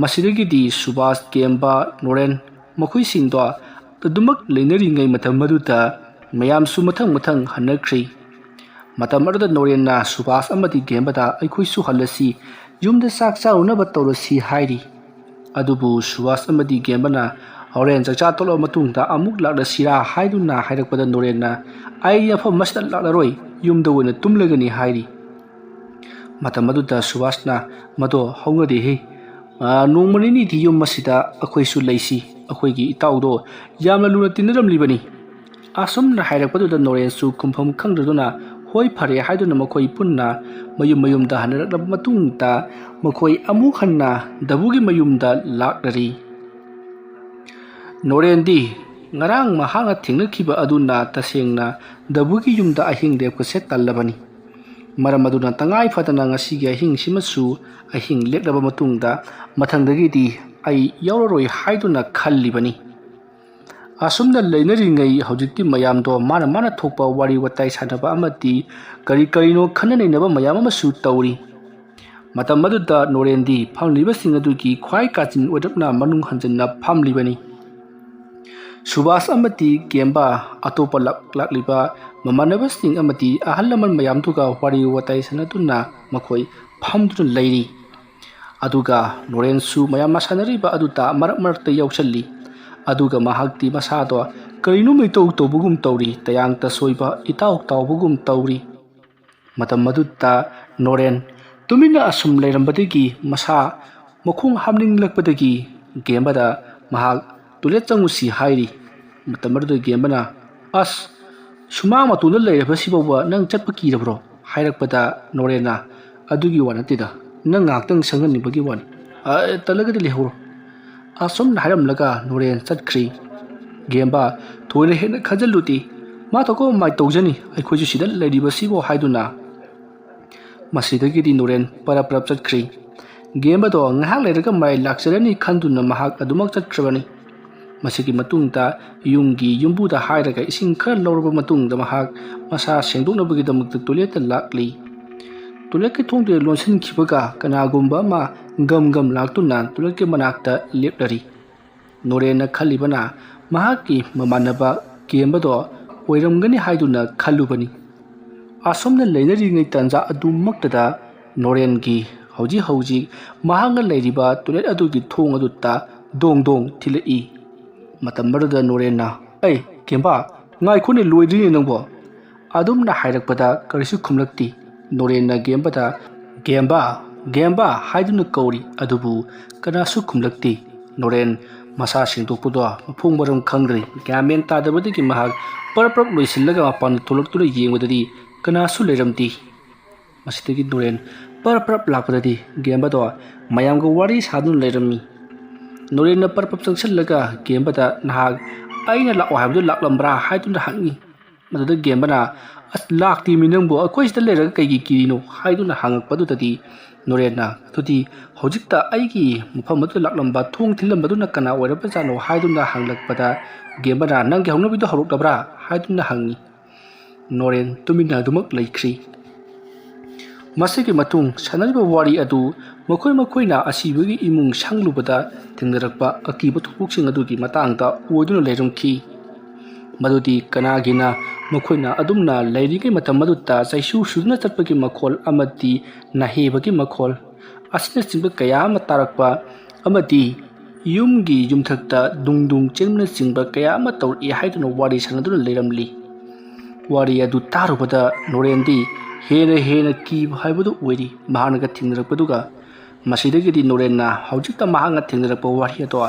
ꯃꯁꯤꯗꯒꯤꯗꯤ ꯁꯨꯕꯥꯁ, ꯒꯦꯝꯕꯥ, ꯅꯣꯔꯦꯟ ꯃꯈꯣꯏꯁꯤꯡꯗꯣ ꯑꯗꯨꯃꯛ ꯂꯩꯅꯔꯤꯉꯩ ꯃꯇꯝ ꯑꯗꯨꯗ ꯃꯌꯥꯝꯁꯨ ꯃꯊꯪ ꯃꯊꯪ ꯍꯟꯅꯈ꯭ꯔꯤ꯫ ꯃꯇꯝ ꯑꯗꯨꯗ ꯅꯣꯔꯦꯟꯅ ꯁꯨꯕꯥꯁ ꯑꯃꯗꯤ ꯒꯦꯝꯕꯥꯗ "ꯑꯩꯈꯣꯏꯁꯨ ꯍꯜꯂꯁꯤ, ꯌꯨꯝꯗ ꯆꯥꯛ ꯆꯥꯔꯨꯅꯕ ꯇꯧꯔꯁꯤ" ꯍꯥꯏꯔꯤ꯫ ꯑꯗꯨꯕꯨ ꯁꯨꯕꯥꯁ ꯑꯃꯗꯤ ꯒꯦꯝꯕꯥꯅ "ꯍꯣꯔꯦꯟ ꯆꯥꯛꯆꯥ ꯇꯣꯛꯂꯕ ꯃꯇꯨꯡꯗ ꯑꯃꯨꯛ ꯂꯥꯛꯂꯁꯤꯔꯥ" ꯍꯥꯏꯗꯨꯅ ꯍꯥꯏꯔꯛꯄꯗ ꯅꯣꯔꯦꯟꯅ "ꯑꯩ ꯃꯐꯝ ꯑꯁꯤꯗ ꯂꯥꯛꯂꯔꯣꯏ, ꯌꯨꯝꯗ ꯑꯣꯏꯅ ꯇꯨꯝꯂꯒꯅꯤ" ꯍꯥꯏꯔꯤ꯫ ꯃꯇꯝ ꯑꯗꯨꯗ ꯁꯨꯕꯥꯁꯅ "ꯃꯗꯣ ꯍꯧꯅꯗꯦꯍꯦ, ꯅꯣꯡꯃ ꯅꯤꯅꯤꯗꯤ ꯌꯨꯝ ꯑꯁꯤꯗ ꯑꯩꯈꯣꯏꯁꯨ ꯂꯩꯁꯤ, ꯑꯩꯈꯣꯏꯒꯤ ꯏꯇꯥꯎꯗꯣ ꯌꯥꯝꯅ ꯂꯨꯅ ꯇꯤꯟꯅꯔꯝꯂꯤꯕꯅꯤ." ꯑꯁꯨꯝꯅ ꯍꯥꯏꯔꯛꯄꯗꯨꯗ ꯅꯣꯔꯦꯟꯁꯨ ꯈꯨꯝꯐꯝ ꯈꯪꯗ꯭ꯔꯗꯨꯅ "ꯍꯣꯏ ꯐꯔꯦ" ꯍꯥꯏꯗꯨꯅ ꯃꯈꯣꯏ ꯄꯨꯟꯅ ꯃꯌꯨꯝꯗ ꯍꯟꯅꯔꯛꯂꯕ ꯃꯇꯨꯡꯗ ꯃꯈꯣꯏ ꯑꯃꯨꯛ ꯍꯟꯅ ꯗꯕꯨꯒꯤ ꯃꯌꯨꯝꯗ ꯂꯥꯛꯂꯔꯤ꯫ ꯅꯣꯔꯦꯟꯗꯤ ꯉꯔꯥꯡ ꯃꯍꯥꯛꯅ ꯊꯦꯡꯅꯈꯤꯕ ꯑꯗꯨꯅ ꯇꯁꯦꯡꯅ ꯗꯕꯨꯒꯤ ꯌꯨꯝꯗ ꯑꯍꯤꯡ ꯂꯦꯛꯄꯁꯦ ꯇꯜꯂꯕꯅꯤ꯫ ꯃꯔꯝ ꯑꯗꯨꯅ ꯇꯉꯥꯏ ꯐꯗꯅ ꯉꯁꯤꯒꯤ ꯑꯍꯤꯡꯁꯤꯃꯁꯨ ꯑꯍꯤꯡ ꯂꯦꯛꯂꯕ ꯃꯇꯨꯡꯗ ꯃꯊꯪꯗꯒꯤꯗꯤ ꯑꯩ ꯌꯥꯎꯔꯔꯣꯏ ꯍꯥꯏꯗꯨꯅ ꯈꯜꯂꯤꯕꯅꯤ꯫ ꯑꯁꯨꯝꯅ ꯂꯩꯅꯔꯤꯉꯩ ꯍꯧꯖꯤꯛꯇꯤ ꯃꯌꯥꯝꯗꯣ ꯃꯥꯅ ꯊꯣꯛꯄ ꯋꯥꯔꯤ ꯋꯥꯇꯥꯏ ꯁꯥꯅꯕ ꯑꯃꯗꯤ ꯀꯔꯤꯅꯣ ꯈꯟꯅ ꯅꯩꯅꯕ ꯃꯌꯥꯝ ꯑꯃꯁꯨ ꯇꯧꯔꯤ꯫ ꯃꯇꯝ ꯑꯗꯨꯗ ꯅꯣꯔꯦꯟꯗꯤ ꯐꯝꯂꯤꯕꯁꯤꯡ ꯑꯗꯨꯒꯤ ꯈ꯭ꯋꯥꯏ ꯀꯥꯆꯤꯟ ꯑꯣꯏꯔꯞꯅ ꯃꯅꯨꯡ ꯍꯟꯖꯤꯟꯅ ꯐꯝꯂꯤꯕꯅꯤ꯫ ꯁꯨꯕꯥꯁ ꯑꯃꯗꯤ ꯒꯦꯝꯕꯥ ꯑꯇꯣꯞꯄ ꯂꯥꯛꯂꯤꯕ ꯃꯃꯥꯟꯅꯕꯁꯤꯡ ꯑꯃꯗꯤ ꯑꯍꯜ ꯂꯃꯟ ꯃꯌꯥꯝꯗꯨꯒ ꯋꯥꯔꯤ ꯋꯥꯇꯥꯏ ꯁꯥꯅꯗꯨꯅ ꯃꯈꯣꯏ ꯐꯝꯗꯨꯅ ꯂꯩꯔꯤ꯫ ꯑꯗꯨꯒ ꯅꯣꯔꯦꯟꯁꯨ ꯃꯌꯥꯝꯅ ꯁꯥꯟꯅꯔꯤꯕ ꯑꯗꯨꯗ ꯃꯔꯛ ꯃꯔꯛꯇ ꯌꯥꯎꯁꯜꯂꯤ꯫ ꯑꯗꯨꯒ ꯃꯍꯥꯛꯇꯤ ꯃꯁꯥꯗꯣ ꯀꯔꯤꯅꯣꯝꯃ ꯏꯇꯧ ꯇꯧꯕꯒꯨꯝ ꯇꯧꯔꯤ, ꯇꯌꯥꯡ ꯇꯁꯣꯏꯕ ꯏꯇꯥꯎ ꯇꯥꯎꯕꯒꯨꯝ ꯇꯧꯔꯤ꯫ ꯃꯇꯝ ꯑꯗꯨꯗ ꯅꯣꯔꯦꯟ ꯇꯨꯃꯤꯟꯅ ꯑꯁꯨꯝ ꯂꯩꯔꯝꯕꯗꯒꯤ ꯃꯁꯥ ꯃꯈꯣꯡ ꯍꯥꯝꯅꯤꯡꯂꯛꯄꯗꯒꯤ ꯒꯦꯝꯕꯥꯗ ꯃꯍꯥꯛ ꯇꯣꯏꯂꯦꯠ ꯆꯪꯉꯨꯁꯤ ꯍꯥꯏꯔꯤ꯫ ꯃꯇꯝ ꯑꯗꯨꯗ ꯒꯦꯝꯕꯥꯅ "ꯑꯁ, ꯁꯨꯃꯥꯡ ꯃꯇꯣꯟꯗ ꯂꯩꯔꯕꯁꯤꯐꯥꯎꯕ ꯅꯪ ꯆꯠꯄ ꯀꯤꯔꯕ꯭ꯔꯣ?" ꯍꯥꯏꯔꯛꯄꯗ ꯅꯣꯔꯦꯟꯅ "ꯑꯗꯨꯒꯤ ꯋꯥ ꯅꯠꯇꯦꯗ, ꯅꯪ ꯉꯥꯏꯍꯥꯛꯇꯪ ꯁꯪꯍꯟꯅꯤꯡꯕꯒꯤ ꯋꯥꯅꯤ, ꯇꯜꯂꯒꯗꯤ ꯂꯩꯍꯧꯔꯣ." ꯑꯁꯨꯝꯅ ꯍꯥꯏꯔꯝꯂꯒ ꯅꯣꯔꯦꯟ ꯆꯠꯈ꯭ꯔꯤ꯫ ꯒꯦꯝꯕꯥ "ꯊꯣꯏꯅ ꯍꯦꯟꯅ ꯈꯟꯖꯤꯜꯂꯨꯗꯦ, ꯃꯥ ꯊꯣꯛꯄ ꯃꯥꯏ ꯇꯧꯖꯅꯤ, ꯑꯩꯈꯣꯏꯁꯨ ꯁꯤꯗ ꯂꯩꯔꯤꯕꯁꯤꯕꯨ" ꯍꯥꯏꯗꯨꯅ ꯃꯁꯤꯗꯒꯤꯗꯤ ꯅꯣꯔꯦꯟ ꯄꯔꯞ ꯆꯠꯈ꯭ꯔꯤ꯫ ꯒꯦꯝꯕꯥꯗꯣ ꯉꯥꯏꯍꯥꯛ ꯂꯩꯔꯒ ꯃꯔꯥꯏ ꯂꯥꯛꯆꯔꯅꯤ ꯈꯟꯗꯨꯅ ꯃꯍꯥꯛ ꯑꯗꯨꯃꯛ ꯆꯠꯈ꯭ꯔꯕꯅꯤ꯫ ꯃꯁꯤꯒꯤ ꯃꯇꯨꯡꯗ ꯌꯨꯝꯒꯤ ꯌꯨꯝꯕꯨꯗ ꯍꯥꯏꯔꯒ ꯏꯁꯤꯡ ꯈꯔ ꯂꯧꯔꯕ ꯃꯇꯨꯡꯗ ꯃꯍꯥꯛ ꯃꯁꯥ ꯁꯦꯡꯗꯣꯛꯅꯕꯒꯤꯗꯃꯛꯇ ꯇꯣꯏꯂꯦꯠꯇ ꯂꯥꯛꯂꯤ꯫ ꯇꯣꯏꯂꯦꯠꯀꯤ ꯊꯣꯡꯗꯨ ꯂꯣꯟꯁꯤꯟꯈꯤꯕꯒ ꯀꯅꯥꯒꯨꯝꯕ ꯑꯃ ꯒꯝ ꯂꯥꯛꯇꯨꯅ ꯇꯣꯏꯂꯦꯠꯀꯤ ꯃꯅꯥꯛꯇ ꯂꯦꯞꯂꯔꯤ꯫ ꯅꯣꯔꯦꯟꯅ ꯈꯜꯂꯤꯕꯅ ꯃꯍꯥꯛꯀꯤ ꯃꯃꯥꯟꯅꯕ ꯒꯦꯝꯕꯥꯗꯣ ꯑꯣꯏꯔꯝꯒꯅꯤ ꯍꯥꯏꯗꯨꯅ ꯈꯜꯂꯨꯕꯅꯤ꯫ ꯑꯁꯣꯝꯅ ꯂꯩꯅꯔꯤꯉꯩ ꯇꯥꯟꯖꯥ ꯑꯗꯨꯃꯛꯇꯗ ꯅꯣꯔꯦꯟꯒꯤ ꯍꯧꯖꯤꯛ ꯃꯍꯥꯛꯅ ꯂꯩꯔꯤꯕ ꯇꯣꯏꯂꯦꯠ ꯑꯗꯨꯒꯤ ꯊꯣꯡ ꯑꯗꯨꯗ ꯗꯣꯡ ꯗꯣꯡ ꯊꯤꯜꯂꯛꯏ꯫ ꯃꯇꯝ ꯑꯗꯨꯗ ꯅꯣꯔꯦꯟꯅ "ꯑꯩ ꯒꯦꯝꯕꯥ, ꯉꯥꯏꯈꯣꯅꯦ, ꯂꯣꯏꯗ꯭ꯔꯤꯅꯦ ꯅꯪꯕꯣ" ꯑꯗꯨꯝꯅ ꯍꯥꯏꯔꯛꯄꯗ ꯀꯔꯤꯁꯨ ꯈꯨꯝꯂꯛꯇꯦ꯫ ꯅꯣꯔꯦꯟꯅ ꯒꯦꯝꯕꯥꯗ "ꯒꯦꯝꯕꯥ, ꯒꯦꯝꯕꯥ" ꯍꯥꯏꯗꯨꯅ ꯀꯧꯔꯤ, ꯑꯗꯨꯕꯨ ꯀꯅꯥꯁꯨ ꯈꯨꯝꯂꯛꯇꯦ꯫ ꯅꯣꯔꯦꯟ ꯃꯁꯥ ꯁꯦꯡꯗꯣꯛꯄꯗꯣ ꯃꯐꯝ ꯃꯔꯝ ꯈꯪꯗ꯭ꯔꯦ꯫ ꯒ꯭ꯌꯥꯟ ꯃꯦꯟ ꯇꯥꯗꯕꯗꯒꯤ ꯃꯍꯥꯛ ꯄꯔꯞ ꯂꯣꯏꯁꯤꯜꯂꯒ ꯃꯄꯥꯟꯗ ꯊꯣꯛꯂꯛꯇꯨꯅ ꯌꯦꯡꯕꯗꯗꯤ ꯀꯅꯥꯁꯨ ꯂꯩꯔꯝꯗꯦ꯫ ꯃꯁꯤꯗꯒꯤ ꯅꯣꯔꯦꯟ ꯄꯔꯞ ꯂꯥꯛꯄꯗꯗꯤ ꯒꯦꯝꯕꯥꯗꯣ ꯃꯌꯥꯝꯒ ꯋꯥꯔꯤ ꯁꯥꯗꯨꯅ ꯂꯩꯔꯝꯃꯤ꯫ ꯅꯣꯔꯦꯟꯅ ꯄꯔꯞ ꯆꯪꯁꯤꯜꯂꯒ ꯒꯦꯝꯕꯥꯗ "ꯅꯍꯥꯛ ꯑꯩꯅ ꯂꯥꯛꯑꯣ ꯍꯥꯏꯕꯗꯨ ꯂꯥꯛꯂꯝꯕ꯭ꯔꯥ" ꯍꯥꯏꯗꯨꯅ ꯍꯪꯉꯤ꯫ ꯃꯗꯨꯗ ꯒꯦꯝꯕꯥꯅ "ꯑꯁ, ꯂꯥꯛꯇꯦꯃꯤ ꯅꯪꯕꯨ, ꯑꯩꯈꯣꯏ ꯁꯤꯗ ꯂꯩꯔꯒ ꯀꯩꯒꯤ ꯀꯤꯔꯤꯅꯣ" ꯍꯥꯏꯗꯨꯅ ꯍꯪꯉꯛꯄꯗꯨꯗꯗꯤ ꯅꯣꯔꯦꯟꯅ "ꯑꯗꯨꯗꯤ ꯍꯧꯖꯤꯛꯇ ꯑꯩꯒꯤ ꯃꯐꯝ ꯑꯗꯨꯗ ꯂꯥꯛꯂꯝꯕ ꯊꯣꯡ ꯊꯤꯜꯂꯝꯕꯗꯨꯅ ꯀꯅꯥ ꯑꯣꯏꯔꯕꯖꯥꯠꯅꯣ" ꯍꯥꯏꯗꯨꯅ ꯍꯪꯂꯛꯄꯗ ꯒꯦꯝꯕꯥꯅ "ꯅꯪꯒꯤ ꯍꯧꯅꯕꯤꯗꯨ ꯍꯧꯔꯛꯂꯕ꯭ꯔꯥ" ꯍꯥꯏꯗꯨꯅ ꯍꯪꯉꯤ꯫ ꯅꯣꯔꯦꯟ ꯇꯨꯃꯤꯟꯅ ꯑꯗꯨꯃꯛ ꯂꯩꯈ꯭ꯔꯤ꯫ ꯃꯁꯤꯒꯤ ꯃꯇꯨꯡ ꯁꯥꯟꯅꯔꯤꯕ ꯋꯥꯔꯤ ꯑꯗꯨ ꯃꯈꯣꯏꯅ ꯑꯁꯤꯕꯒꯤ ꯏꯃꯨꯡ ꯁꯪꯂꯨꯕꯗ ꯊꯦꯡꯅꯔꯛꯄ ꯑꯀꯤꯕ ꯊꯧꯗꯣꯛꯁꯤꯡ ꯑꯗꯨꯒꯤ ꯃꯇꯥꯡꯗ ꯑꯣꯏꯗꯨꯅ ꯂꯩꯔꯝꯈꯤ꯫ ꯃꯗꯨꯗꯤ ꯀꯅꯥꯒꯤꯅ ꯃꯈꯣꯏꯅ ꯑꯗꯨꯝꯅ ꯂꯩꯔꯤꯉꯩ ꯃꯇꯝ ꯑꯗꯨꯗ ꯆꯩꯁꯨ ꯁꯨꯗꯨꯅ ꯆꯠꯄꯒꯤ ꯃꯈꯣꯜ ꯑꯃꯗꯤ ꯅꯥꯍꯦꯕꯒꯤ ꯃꯈꯣꯜ ꯑꯁꯤꯅꯆꯤꯡꯕ ꯀꯌꯥ ꯑꯃ ꯇꯥꯔꯛꯄ, ꯑꯃꯗꯤ ꯌꯨꯝꯒꯤ ꯌꯨꯝꯊꯛꯇ ꯗꯨꯡ ꯆꯦꯟꯕꯅꯆꯤꯡꯕ ꯀꯌꯥ ꯑꯃ ꯇꯧꯔꯛꯏ ꯍꯥꯏꯗꯨꯅ ꯋꯥꯔꯤ ꯁꯥꯟꯅꯗꯨꯅ ꯂꯩꯔꯝꯂꯤ꯫ ꯋꯥꯔꯤ ꯑꯗꯨ ꯇꯥꯔꯨꯕꯗ ꯅꯣꯔꯦꯟꯗꯤ ꯍꯦꯟꯅ ꯀꯤꯕ ꯍꯥꯏꯕꯗꯨ ꯑꯣꯏꯔꯤ ꯃꯍꯥꯛꯅꯒ ꯊꯦꯡꯅꯔꯛꯄꯗꯨꯒ꯫ ꯃꯁꯤꯗꯒꯤꯗꯤ ꯅꯣꯔꯦꯟꯅ ꯍꯧꯖꯤꯛꯇ ꯃꯍꯥꯛꯅ ꯊꯦꯡꯅꯔꯛꯄ ꯋꯥꯔꯤ ꯑꯗꯣ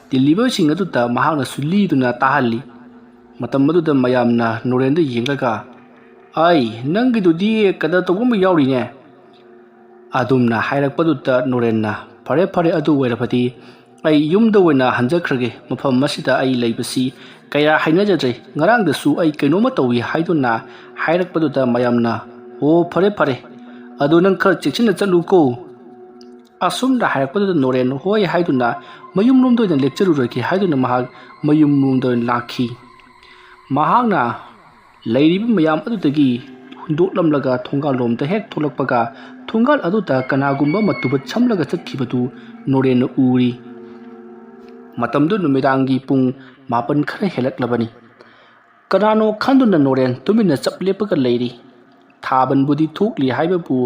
ꯇꯤꯜꯂꯤꯕꯁꯤꯡ ꯑꯗꯨꯗ ꯃꯍꯥꯛꯅꯁꯨ ꯂꯤꯗꯨꯅ ꯇꯥꯍꯜꯂꯤ꯫ ꯃꯇꯝ ꯑꯗꯨꯗ ꯃꯌꯥꯝꯅ ꯅꯣꯔꯦꯟꯗ ꯌꯦꯡꯂꯒ "ꯑꯩ, ꯅꯪꯒꯤꯗꯨꯗꯤ ꯀꯗꯔ ꯇꯧꯕ ꯑꯃ ꯌꯥꯎꯔꯤꯅꯦ" ꯑꯗꯨꯝꯅ ꯍꯥꯏꯔꯛꯄꯗꯨꯗ ꯅꯣꯔꯦꯟꯅ "ꯐꯔꯦ, ꯑꯗꯨ ꯑꯣꯏꯔꯕꯗꯤ ꯑꯩ ꯌꯨꯝꯗ ꯑꯣꯏꯅ ꯍꯟꯖꯈ꯭ꯔꯒꯦ꯫ ꯃꯐꯝ ꯑꯁꯤꯗ ꯑꯩ ꯂꯩꯕꯁꯤ ꯀꯌꯥ ꯍꯩꯅꯖꯗ꯭ꯔꯦ꯫ ꯉꯔꯥꯡꯗꯁꯨ ꯑꯩ ꯀꯩꯅꯣꯝꯃ ꯇꯧꯏ" ꯍꯥꯏꯗꯨꯅ ꯍꯥꯏꯔꯛꯄꯗꯨꯗ ꯃꯌꯥꯝꯅ "ꯑꯣ, ꯐꯔꯦ, ꯑꯗꯨ ꯅꯪ ꯈꯔ ꯆꯦꯛꯁꯤꯟꯅ ꯆꯠꯂꯨꯀꯣ" ꯑꯁꯨꯝꯅ ꯍꯥꯏꯔꯛꯄꯗꯨꯗ ꯅꯣꯔꯦꯟ ꯍꯣꯏ ꯍꯥꯏꯗꯨꯅ ꯃꯌꯨꯝꯂꯣꯝꯗ ꯑꯣꯏꯅ ꯂꯦꯛꯆꯔꯨꯔꯒꯦ ꯍꯥꯏꯗꯨꯅ ꯃꯍꯥꯛ ꯃꯌꯨꯝꯂꯣꯝꯗ ꯑꯣꯏꯅ ꯂꯥꯛꯈꯤ꯫ ꯃꯍꯥꯛꯅ ꯂꯩꯔꯤꯕ ꯃꯌꯥꯝ ꯑꯗꯨꯗꯒꯤ ꯍꯨꯟꯗꯣꯛꯂꯝꯂꯒ ꯊꯣꯡꯒꯥꯜꯂꯣꯝꯗ ꯍꯦꯛ ꯊꯣꯛꯂꯛꯄꯒ ꯊꯣꯡꯒꯥꯜ ꯑꯗꯨꯗ ꯀꯅꯥꯒꯨꯝꯕ ꯑꯃ ꯇꯨꯕꯠ ꯁꯝꯂꯒ ꯆꯠꯈꯤꯕꯗꯨ ꯅꯣꯔꯦꯟꯅ ꯎꯔꯤ꯫ ꯃꯇꯝꯗꯨ ꯅꯨꯃꯤꯗꯥꯡꯒꯤ ꯄꯨꯡ 9 ꯈꯔ ꯍꯦꯜꯂꯛꯂꯕꯅꯤ꯫ ꯀꯅꯥꯅꯣ ꯈꯟꯗꯨꯅ ꯅꯣꯔꯦꯟ ꯇꯨꯃꯤꯟꯅ ꯆꯞ ꯂꯦꯞꯄꯒ ꯂꯩꯔꯤ꯫ ꯊꯥꯕꯜꯕꯨꯗꯤ ꯊꯣꯛꯂꯤ ꯍꯥꯏꯕꯕꯨ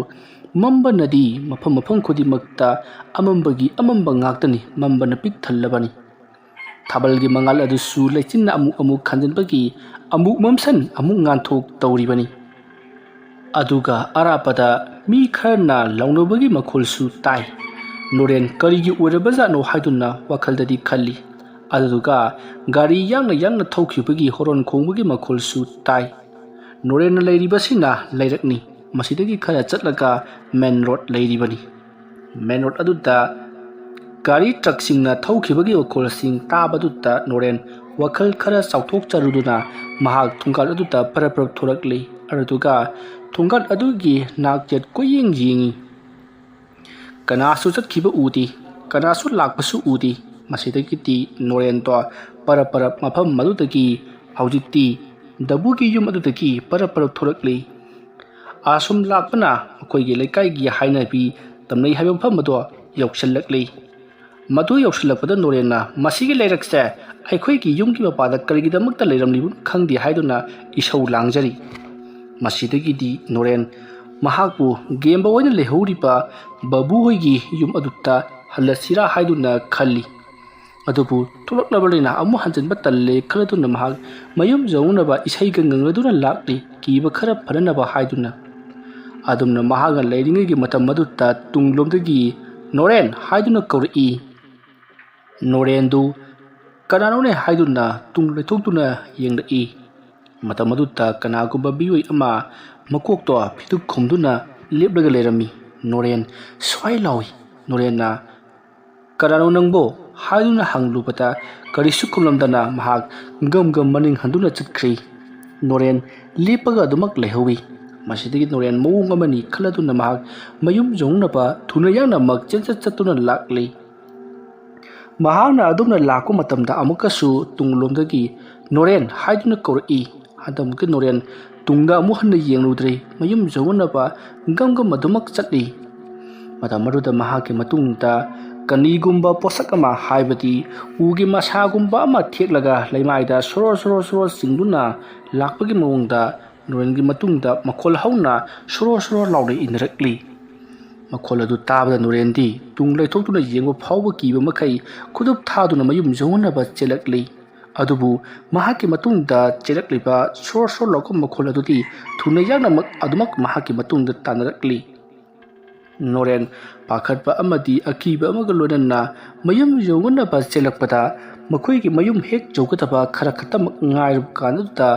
ꯃꯝꯕꯅꯗꯤ ꯃꯐꯝ ꯈꯨꯗꯤꯡꯃꯛꯇ ꯑꯃꯝꯕ ꯉꯥꯛꯇꯅꯤ, ꯃꯝꯕꯅ ꯄꯤꯛ ꯊꯜꯂꯕꯅꯤ꯫ ꯊꯥꯕꯜꯒꯤ ꯃꯉꯥꯜ ꯑꯗꯨꯁꯨ ꯂꯩꯆꯤꯟꯅ ꯑꯃꯨꯛ ꯈꯟꯖꯤꯟꯕꯒꯤ ꯑꯃꯨꯛ ꯃꯝꯁꯟ ꯑꯃꯨꯛ ꯉꯥꯟꯊꯣꯛ ꯇꯧꯔꯤꯕꯅꯤ꯫ ꯑꯗꯨꯒ ꯑꯔꯥꯞꯄꯗ ꯃꯤ ꯈꯔꯅ ꯂꯥꯎꯅꯕꯒꯤ ꯃꯈꯣꯜꯁꯨ ꯇꯥꯏ꯫ ꯅꯣꯔꯦꯟ ꯀꯔꯤꯒꯤ ꯑꯣꯏꯔꯕꯖꯥꯠꯅꯣ ꯍꯥꯏꯗꯨꯅ ꯋꯥꯈꯜꯗꯗꯤ ꯈꯜꯂꯤ꯫ ꯑꯗꯨꯗꯨꯒ ꯒꯥꯔꯤ ꯌꯥꯡꯅ ꯊꯧꯈꯤꯕꯒꯤ ꯍꯣꯔꯣꯟ ꯈꯣꯡꯕꯒꯤ ꯃꯈꯣꯜꯁꯨ ꯇꯥꯏ꯫ ꯅꯣꯔꯦꯟꯅ ꯂꯩꯔꯤꯕꯁꯤꯅ ꯂꯩꯔꯛꯅꯤ꯫ ꯃꯁꯤꯗꯒꯤ ꯈꯔ ꯆꯠꯂꯒ ꯃꯦꯟ ꯔꯣꯗ ꯂꯩꯔꯤꯕꯅꯤ꯫ ꯃꯦꯟ ꯔꯣꯗ ꯑꯗꯨꯗ ꯒꯥꯔꯤ ꯇ꯭ꯔꯛꯁꯤꯡꯅ ꯊꯧꯈꯤꯕꯒꯤ ꯃꯈꯣꯜꯁꯤꯡ ꯇꯥꯕꯗꯨꯗ ꯅꯣꯔꯦꯟ ꯋꯥꯈꯜ ꯈꯔ ꯆꯥꯎꯊꯣꯛꯆꯔꯨꯗꯨꯅ ꯃꯍꯥꯛ ꯊꯣꯡꯒꯥꯜ ꯑꯗꯨꯗ ꯄꯔꯞ ꯊꯣꯔꯛꯂꯤ꯫ ꯑꯗꯨꯒ ꯊꯣꯡꯒꯥꯜ ꯑꯗꯨꯒꯤ ꯅꯥꯛ-ꯌꯦꯠ ꯀꯣꯏꯌꯦꯡ ꯌꯦꯡꯉꯤ꯫ ꯀꯅꯥꯁꯨ ꯆꯠꯈꯤꯕ ꯎꯗꯦ, ꯀꯅꯥꯁꯨ ꯂꯥꯛꯄꯁꯨ ꯎꯗꯦ꯫ ꯃꯁꯤꯗꯒꯤꯗꯤ ꯅꯣꯔꯦꯟꯗꯣ ꯄꯔꯞ ꯃꯐꯝ ꯑꯗꯨꯗꯒꯤ ꯍꯧꯖꯤꯛꯇꯤ ꯗꯕꯨꯒꯤ ꯌꯨꯝ ꯑꯗꯨꯗꯒꯤ ꯄꯔꯞ ꯊꯣꯔꯛꯂꯤ꯫ ꯑꯁꯨꯝ ꯂꯥꯛꯄꯅ ꯃꯈꯣꯏꯒꯤ ꯂꯩꯀꯥꯏꯒꯤ ꯍꯥꯏꯅꯕꯤ ꯇꯝꯅꯩ ꯍꯥꯏꯕ ꯃꯐꯝ ꯑꯗꯣ ꯌꯧꯁꯤꯜꯂꯛꯂꯤ꯫ ꯃꯗꯨ ꯌꯧꯁꯤꯜꯂꯛꯄꯗ ꯅꯣꯔꯦꯟꯅ "ꯃꯁꯤꯒꯤ ꯂꯩꯔꯛꯁꯦ ꯑꯩꯈꯣꯏꯒꯤ ꯌꯨꯝꯒꯤ ꯃꯄꯥꯗ ꯀꯔꯤꯒꯤꯗꯃꯛꯇ ꯂꯩꯔꯝꯂꯤꯕꯅꯣ ꯈꯪꯗꯦ" ꯍꯥꯏꯗꯨꯅ ꯏꯁꯧ ꯂꯥꯡꯖꯔꯤ꯫ ꯃꯁꯤꯗꯒꯤꯗꯤ ꯅꯣꯔꯦꯟ ꯃꯍꯥꯛꯄꯨ ꯒꯦꯝꯕꯥ ꯍꯣꯏꯅ ꯂꯩꯍꯧꯔꯤꯕ ꯕꯕꯨꯍꯣꯏꯒꯤ ꯌꯨꯝ ꯑꯗꯨꯗ ꯍꯜꯂꯁꯤꯔꯥ ꯍꯥꯏꯗꯨꯅ ꯈꯜꯂꯤ꯫ ꯑꯗꯨꯕꯨ ꯊꯣꯛꯂꯛꯂꯕꯅꯤꯅ ꯑꯃꯨꯛ ꯍꯟꯖꯤꯟꯕ ꯇꯜꯂꯦ ꯈꯜꯂꯗꯨꯅ ꯃꯍꯥꯛ ꯃꯌꯨꯝ ꯌꯧꯅꯕ ꯏꯁꯩꯒ ꯉꯪꯂꯗꯨꯅ ꯂꯥꯛꯂꯤ, ꯀꯤꯕ ꯈꯔ ꯐꯅꯅꯕ ꯍꯥꯏꯗꯨꯅ꯫ ꯑꯗꯨꯝꯅ ꯃꯍꯥꯛꯅ ꯂꯩꯔꯤꯉꯩꯒꯤ ꯃꯇꯝ ꯑꯗꯨꯗ ꯇꯨꯡꯂꯣꯝꯗꯒꯤ "ꯅꯣꯔꯦꯟ" ꯍꯥꯏꯗꯨꯅ ꯀꯧꯔꯛꯏ꯫ ꯅꯣꯔꯦꯟꯗꯨ ꯀꯅꯥꯅꯣꯅꯦ ꯍꯥꯏꯗꯨꯅ ꯇꯨꯡ ꯂꯩꯊꯣꯛꯇꯨꯅ ꯌꯦꯡꯂꯛꯏ꯫ ꯃꯇꯝ ꯑꯗꯨꯗ ꯀꯅꯥꯒꯨꯝꯕ ꯃꯤꯑꯣꯏ ꯑꯃ ꯃꯀꯣꯛꯇꯣ ꯐꯤꯗꯨꯛ ꯈꯨꯝꯗꯨꯅ ꯂꯦꯞꯂꯒ ꯂꯩꯔꯝꯃꯤ꯫ ꯅꯣꯔꯦꯟ ꯁ꯭ꯋꯥꯏ ꯂꯥꯎꯏ꯫ ꯅꯣꯔꯦꯟꯅ "ꯀꯅꯥꯅꯣ ꯅꯪꯕꯣ" ꯍꯥꯏꯗꯨꯅ ꯍꯪꯂꯨꯕꯗ ꯀꯔꯤꯁꯨ ꯈꯨꯝꯂꯝꯗꯅ ꯃꯍꯥꯛ ꯒꯝ ꯃꯅꯤꯡ ꯍꯟꯗꯨꯅ ꯆꯠꯈ꯭ꯔꯤ꯫ ꯅꯣꯔꯦꯟ ꯂꯦꯞꯄꯒ ꯑꯗꯨꯃꯛ ꯂꯩꯍꯧꯏ꯫ ꯃꯁꯤꯗꯒꯤ ꯅꯣꯔꯦꯟ ꯃꯑꯣꯡ ꯑꯃꯅꯤ ꯈꯜꯂꯗꯨꯅ ꯃꯍꯥꯛ ꯃꯌꯨꯝ ꯌꯧꯅꯕ ꯊꯨꯅ ꯌꯥꯡꯅꯃꯛ ꯆꯠꯇꯨꯅ ꯂꯥꯛꯂꯤ꯫ ꯃꯍꯥꯛꯅ ꯑꯗꯨꯝꯅ ꯂꯥꯛꯄ ꯃꯇꯝꯗ ꯑꯃꯨꯛꯀꯁꯨ ꯇꯨꯡꯂꯣꯝꯗꯒꯤ "ꯅꯣꯔꯦꯟ" ꯍꯥꯏꯗꯨꯅ ꯀꯧꯔꯛꯏ꯫ ꯍꯟꯗꯛꯃꯨꯛꯀꯤ ꯅꯣꯔꯦꯟ ꯇꯨꯡꯗ ꯑꯃꯨꯛ ꯍꯟꯅ ꯌꯦꯡꯂꯨꯗ꯭ꯔꯦ, ꯃꯌꯨꯝ ꯌꯧꯅꯕ ꯒꯝ ꯑꯗꯨꯃꯛ ꯆꯠꯂꯤ꯫ ꯃꯇꯝ ꯑꯗꯨꯗ ꯃꯍꯥꯛꯀꯤ ꯃꯇꯨꯡꯗ ꯀꯅꯤꯒꯨꯝꯕ ꯄꯣꯠꯁꯛ ꯑꯃ ꯍꯥꯏꯕꯗꯤ ꯎꯒꯤ ꯃꯁꯥꯒꯨꯝꯕ ꯑꯃ ꯊꯦꯛꯂꯒ ꯂꯩꯃꯥꯏꯗ ꯁꯣꯔꯣ ꯁꯣꯔꯣ ꯁꯣꯔꯣ ꯆꯤꯡꯗꯨꯅ ꯂꯥꯛꯄꯒꯤ ꯃꯑꯣꯡꯗ ꯅꯣꯔꯦꯟꯒꯤ ꯃꯇꯨꯡꯗ ꯃꯈꯣꯜ ꯍꯧꯅ ꯁꯣꯔꯣ ꯁꯣꯔꯣ ꯂꯥꯎꯅ ꯏꯟꯅꯔꯛꯂꯤ꯫ ꯃꯈꯣꯜ ꯑꯗꯨ ꯇꯥꯕꯗ ꯅꯣꯔꯦꯟꯗꯤ ꯇꯨꯡ ꯂꯩꯊꯣꯛꯇꯨꯅ ꯌꯦꯡꯕ ꯐꯥꯎꯕ ꯀꯤꯕ ꯃꯈꯩ ꯈꯨꯗꯨꯞ ꯊꯥꯗꯨꯅ ꯃꯌꯨꯝ ꯌꯧꯍꯟꯅꯕ ꯆꯦꯜꯂꯛꯂꯤ꯫ ꯑꯗꯨꯕꯨ ꯃꯍꯥꯛꯀꯤ ꯃꯇꯨꯡꯗ ꯆꯦꯜꯂꯛꯂꯤꯕ ꯁꯣꯔ ꯁꯣꯔ ꯂꯥꯎꯕ ꯃꯈꯣꯜ ꯑꯗꯨꯗꯤ ꯊꯨꯅ ꯌꯥꯡꯅꯃꯛ ꯑꯗꯨꯃꯛ ꯃꯍꯥꯛꯀꯤ ꯃꯇꯨꯡꯗ ꯇꯥꯟꯅꯔꯛꯂꯤ꯫ ꯅꯣꯔꯦꯟ ꯄꯥꯈꯠꯄ ꯑꯃꯗꯤ ꯑꯀꯤꯕ ꯑꯃꯒ ꯂꯣꯏꯅꯅ ꯃꯌꯨꯝ ꯌꯧꯅꯅꯕ ꯆꯦꯜꯂꯛꯄꯗ ꯃꯈꯣꯏꯒꯤ ꯃꯌꯨꯝ ꯍꯦꯛ ꯌꯧꯒꯗꯕ ꯈꯔ ꯈꯛꯇꯃꯛ ꯉꯥꯏꯔꯕ ꯀꯥꯟꯗꯨꯗ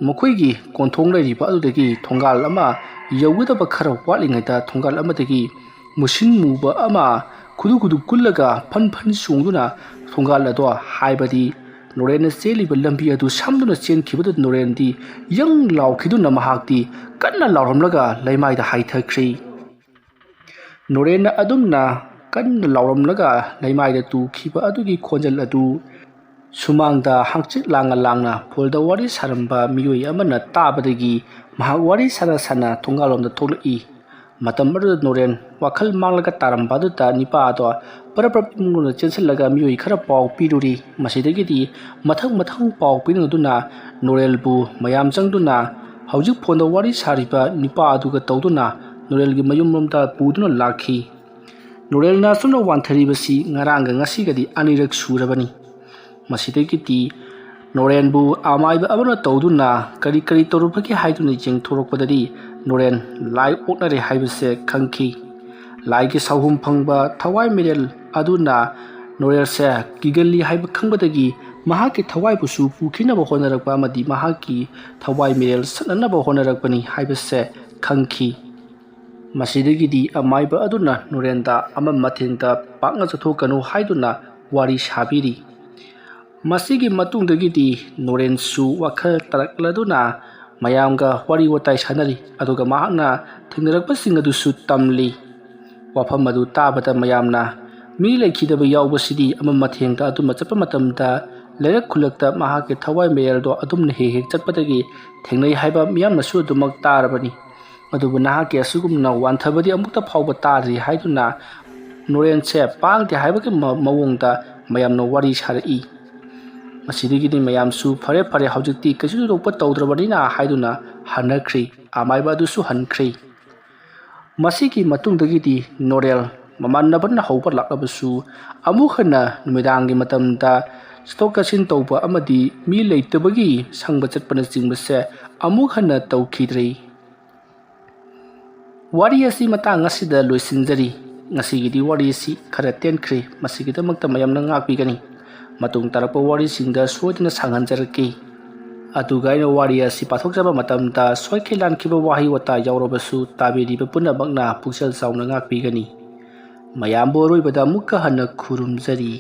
ꯃꯈꯣꯏꯒꯤ ꯀꯣꯟꯊꯣꯡ ꯂꯩꯔꯤꯕ ꯑꯗꯨꯗꯒꯤ ꯊꯣꯡꯒꯥꯜ ꯑꯃ ꯌꯧꯒꯗꯕ ꯈꯔ ꯋꯥꯠꯂꯤꯉꯩꯗ ꯊꯣꯡꯒꯥꯜ ꯑꯃꯗꯒꯤ ꯃꯨꯁꯤꯟ ꯃꯨꯕ ꯑꯃ ꯈꯨꯗꯨ ꯀꯨꯜꯂꯒ ꯐꯟ ꯐꯟ ꯆꯣꯡꯗꯨꯅ ꯊꯣꯡꯒꯥꯜ ꯑꯗꯣ ꯍꯥꯏꯕꯗꯤ ꯅꯣꯔꯦꯟꯅ ꯆꯦꯜꯂꯤꯕ ꯂꯝꯕꯤ ꯑꯗꯨ ꯁꯝꯗꯨꯅ ꯆꯦꯟꯈꯤꯕꯗ ꯅꯣꯔꯦꯟꯗꯤ ꯌꯪ ꯂꯥꯎꯈꯤꯗꯨꯅ ꯃꯍꯥꯛꯇꯤ ꯀꯟꯅ ꯂꯥꯎꯔꯝꯂꯒ ꯂꯩꯃꯥꯏꯗ ꯍꯥꯏꯊꯈ꯭ꯔꯤ꯫ ꯅꯣꯔꯦꯟꯅ ꯑꯗꯨꯝꯅ ꯀꯟꯅ ꯂꯥꯎꯔꯝꯂꯒ ꯂꯩꯃꯥꯏꯗ ꯇꯨꯈꯤꯕ ꯑꯗꯨꯒꯤ ꯈꯣꯟꯖꯦꯜ ꯑꯗꯨ ꯁꯨꯃꯥꯡꯗ ꯍꯥꯡꯆꯤꯠ ꯂꯥꯡꯅ ꯐꯣꯟꯗ ꯋꯥꯔꯤ ꯁꯥꯔꯝꯕ ꯃꯤꯑꯣꯏ ꯑꯃꯅ ꯇꯥꯕꯗꯒꯤ ꯃꯍꯥꯛ ꯋꯥꯔꯤ ꯁꯥꯅ ꯊꯣꯡꯒꯥꯜꯂꯣꯝꯗ ꯊꯣꯛꯂꯛꯏ꯫ ꯃꯇꯝ ꯑꯗꯨꯗ ꯅꯣꯔꯦꯟ ꯋꯥꯈꯜ ꯃꯥꯡꯂꯒ ꯇꯥꯔꯝꯕ ꯑꯗꯨꯗ ꯅꯤꯄꯥ ꯑꯗꯣ ꯄꯔꯞ ꯏꯃꯨꯡꯗ ꯆꯦꯟꯁꯤꯜꯂꯒ ꯃꯤꯑꯣꯏ ꯈꯔ ꯄꯥꯎ ꯄꯤꯔꯨꯔꯤ꯫ ꯃꯁꯤꯗꯒꯤꯗꯤ ꯃꯊꯪ ꯄꯥꯎ ꯄꯤꯅꯗꯨꯅ ꯅꯣꯔꯦꯜꯕꯨ ꯃꯌꯥꯝ ꯆꯪꯗꯨꯅ ꯍꯧꯖꯤꯛ ꯐꯣꯟꯗ ꯋꯥꯔꯤ ꯁꯥꯔꯤꯕ ꯅꯤꯄꯥ ꯑꯗꯨꯒ ꯇꯧꯗꯨꯅ ꯅꯣꯔꯦꯜꯒꯤ ꯃꯌꯨꯝꯂꯣꯝꯗ ꯄꯨꯗꯨꯅ ꯂꯥꯛꯈꯤ꯫ ꯅꯣꯔꯦꯜꯅ ꯑꯁꯨꯝꯅ ꯋꯥꯟꯊꯔꯤꯕꯁꯤ ꯉꯔꯥꯡꯒ ꯉꯁꯤꯒꯗꯤ ꯑꯅꯤꯔꯛ ꯁꯨꯔꯕꯅꯤ꯫ ꯃꯁꯤꯗꯒꯤꯗꯤ ꯅꯣꯔꯦꯟꯕꯨ ꯑꯃꯥꯏꯕ ꯑꯃꯅ ꯇꯧꯗꯨꯅ ꯀꯔꯤ ꯇꯧꯔꯨꯕꯒꯦ ꯍꯥꯏꯗꯨꯅ ꯌꯦꯡꯊꯣꯔꯛꯄꯗꯗꯤ ꯅꯣꯔꯦꯟ ꯂꯥꯏ ꯑꯣꯛꯅꯔꯦ ꯍꯥꯏꯕꯁꯦ ꯈꯪꯈꯤ꯫ ꯂꯥꯏꯒꯤ ꯁꯥꯎꯍꯨꯝ ꯐꯪꯕ ꯊꯋꯥꯏ ꯃꯤꯔꯦꯜ ꯑꯗꯨꯅ ꯅꯣꯔꯦꯜꯁꯦ ꯀꯤꯒꯜꯂꯤ ꯍꯥꯏꯕ ꯈꯪꯕꯗꯒꯤ ꯃꯍꯥꯛꯀꯤ ꯊꯋꯥꯏꯕꯨꯁꯨ ꯄꯨꯈꯤꯅꯕ ꯍꯣꯠꯅꯔꯛꯄ ꯑꯃꯗꯤ ꯃꯍꯥꯛꯀꯤ ꯊꯋꯥꯏ ꯃꯤꯔꯦꯜ ꯁꯠꯅꯅꯕ ꯍꯣꯠꯅꯔꯛꯄꯅꯤ ꯍꯥꯏꯕꯁꯦ ꯈꯪꯈꯤ꯫ ꯃꯁꯤꯗꯒꯤꯗꯤ ꯑꯃꯥꯏꯕ ꯑꯗꯨꯅ ꯅꯣꯔꯦꯟꯗ ꯃꯊꯦꯡꯗ ꯄꯥꯛꯅ ꯆꯠꯊꯣꯛꯀꯅꯨ ꯍꯥꯏꯗꯨꯅ ꯋꯥꯔꯤ ꯁꯥꯕꯤꯔꯤ꯫ ꯃꯁꯤꯒꯤ ꯃꯇꯨꯡꯗꯒꯤꯗꯤ ꯅꯣꯔꯦꯟꯁꯨ ꯋꯥꯈꯜ ꯇꯥꯔꯛꯂꯗꯨꯅ ꯃꯌꯥꯝꯒ ꯋꯥꯔꯤ ꯋꯥꯇꯥꯏ ꯁꯥꯅꯔꯤ ꯑꯗꯨꯒ ꯃꯍꯥꯛꯅ ꯊꯦꯡꯅꯔꯛꯄꯁꯤꯡ ꯑꯗꯨꯁꯨ ꯇꯝꯂꯤ꯫ ꯋꯥꯐꯝ ꯑꯗꯨ ꯇꯥꯕꯗ ꯃꯌꯥꯝꯅ ꯃꯤ ꯂꯩꯈꯤꯗꯕ ꯌꯥꯎꯕꯁꯤꯗꯤ ꯃꯊꯦꯡꯗ ꯑꯗꯨꯝꯅ ꯆꯠꯄ ꯃꯇꯝꯗ ꯂꯩꯔꯛ ꯈꯨꯜꯂꯛꯇ ꯃꯍꯥꯛꯀꯤ ꯊꯋꯥꯏ ꯃꯤꯔꯦꯜꯗꯣ ꯑꯗꯨꯝꯅ ꯍꯦꯛ ꯆꯠꯄꯗꯒꯤ ꯊꯦꯡꯅꯩ ꯍꯥꯏꯕ ꯃꯤꯌꯥꯝꯅꯁꯨ ꯑꯗꯨꯃꯛ ꯇꯥꯔꯕꯅꯤ꯫ ꯑꯗꯨꯕꯨ ꯅꯍꯥꯛꯀꯤ ꯑꯁꯤꯒꯨꯝꯅ ꯋꯥꯟꯊꯕꯗꯤ ꯑꯃꯨꯛꯇ ꯐꯥꯎꯕ ꯇꯥꯗ꯭ꯔꯤ ꯍꯥꯏꯗꯨꯅ ꯅꯣꯔꯦꯟꯁꯦ ꯄꯥꯡꯗꯦ ꯍꯥꯏꯕꯒꯤ ꯃꯑꯣꯡꯗ ꯃꯌꯥꯝꯅ ꯋꯥꯔꯤ ꯁꯥꯔꯛꯏ꯫ ꯃꯁꯤꯗꯒꯤꯗꯤ ꯃꯌꯥꯝꯁꯨ ꯐꯔꯦ ꯍꯧꯖꯤꯛꯇꯤ ꯀꯩꯁꯨ ꯊꯣꯏꯗꯣꯛꯄ ꯇꯧꯗ꯭ꯔꯕꯅꯤꯅ ꯍꯥꯏꯗꯨꯅ ꯍꯟꯅꯈ꯭ꯔꯤ꯫ ꯑꯃꯥꯏꯕ ꯑꯗꯨꯁꯨ ꯍꯟꯈ꯭ꯔꯤ꯫ ꯃꯁꯤꯒꯤ ꯃꯇꯨꯡꯗꯒꯤꯗꯤ ꯅꯣꯔꯦꯜ ꯃꯃꯥꯟꯅꯕꯅ ꯍꯧꯕ ꯂꯥꯛꯂꯕꯁꯨ ꯑꯃꯨꯛ ꯍꯟꯅ ꯅꯨꯃꯤꯗꯥꯡꯒꯤ ꯃꯇꯝꯗ ꯆꯠꯊꯣꯛ ꯆꯠꯁꯤꯟ ꯇꯧꯕ ꯑꯃꯗꯤ ꯃꯤ ꯂꯩꯇꯕꯒꯤ ꯁꯪꯕ ꯆꯠꯄꯅꯆꯤꯡꯕꯁꯦ ꯑꯃꯨꯛ ꯍꯟꯅ ꯇꯧꯈꯤꯗ꯭ꯔꯤ꯫ ꯋꯥꯔꯤ ꯑꯁꯤ ꯃꯇꯥꯡ ꯑꯁꯤꯗ ꯂꯣꯏꯁꯤꯟꯖꯔꯤ꯫ ꯉꯁꯤꯒꯤꯗꯤ ꯋꯥꯔꯤ ꯑꯁꯤ ꯈꯔ ꯇꯦꯟꯈ꯭ꯔꯦ꯫ ꯃꯁꯤꯒꯤꯗꯃꯛꯇ ꯃꯌꯥꯝꯅ ꯉꯥꯛꯄꯤꯒꯅꯤ꯫ ꯃꯇꯨꯡ ꯇꯥꯔꯛꯄ ꯋꯥꯔꯤꯁꯤꯡꯗ ꯁꯣꯏꯗꯅ ꯁꯥꯡꯍꯟꯖꯔꯛꯀꯦ꯫ ꯑꯗꯨꯒ ꯑꯩꯅ ꯋꯥꯔꯤ ꯑꯁꯤ ꯄꯥꯊꯣꯛꯆꯕ ꯃꯇꯝꯗ ꯁꯣꯏꯈꯤ ꯂꯥꯟꯈꯤꯕ ꯋꯥꯍꯩ ꯋꯥꯇꯥ ꯌꯥꯎꯔꯕꯁꯨ ꯇꯥꯕꯤꯔꯤꯕ ꯄꯨꯝꯅꯃꯛꯅ ꯄꯨꯛꯆꯦꯜ ꯆꯥꯎꯅ ꯉꯥꯛꯄꯤꯒꯅꯤ꯫ ꯃꯌꯥꯝꯕꯨ ꯑꯔꯣꯏꯕꯗ ꯑꯃꯨꯛꯀ ꯍꯟꯅ ꯈꯨꯔꯨꯝꯖꯔꯤ꯫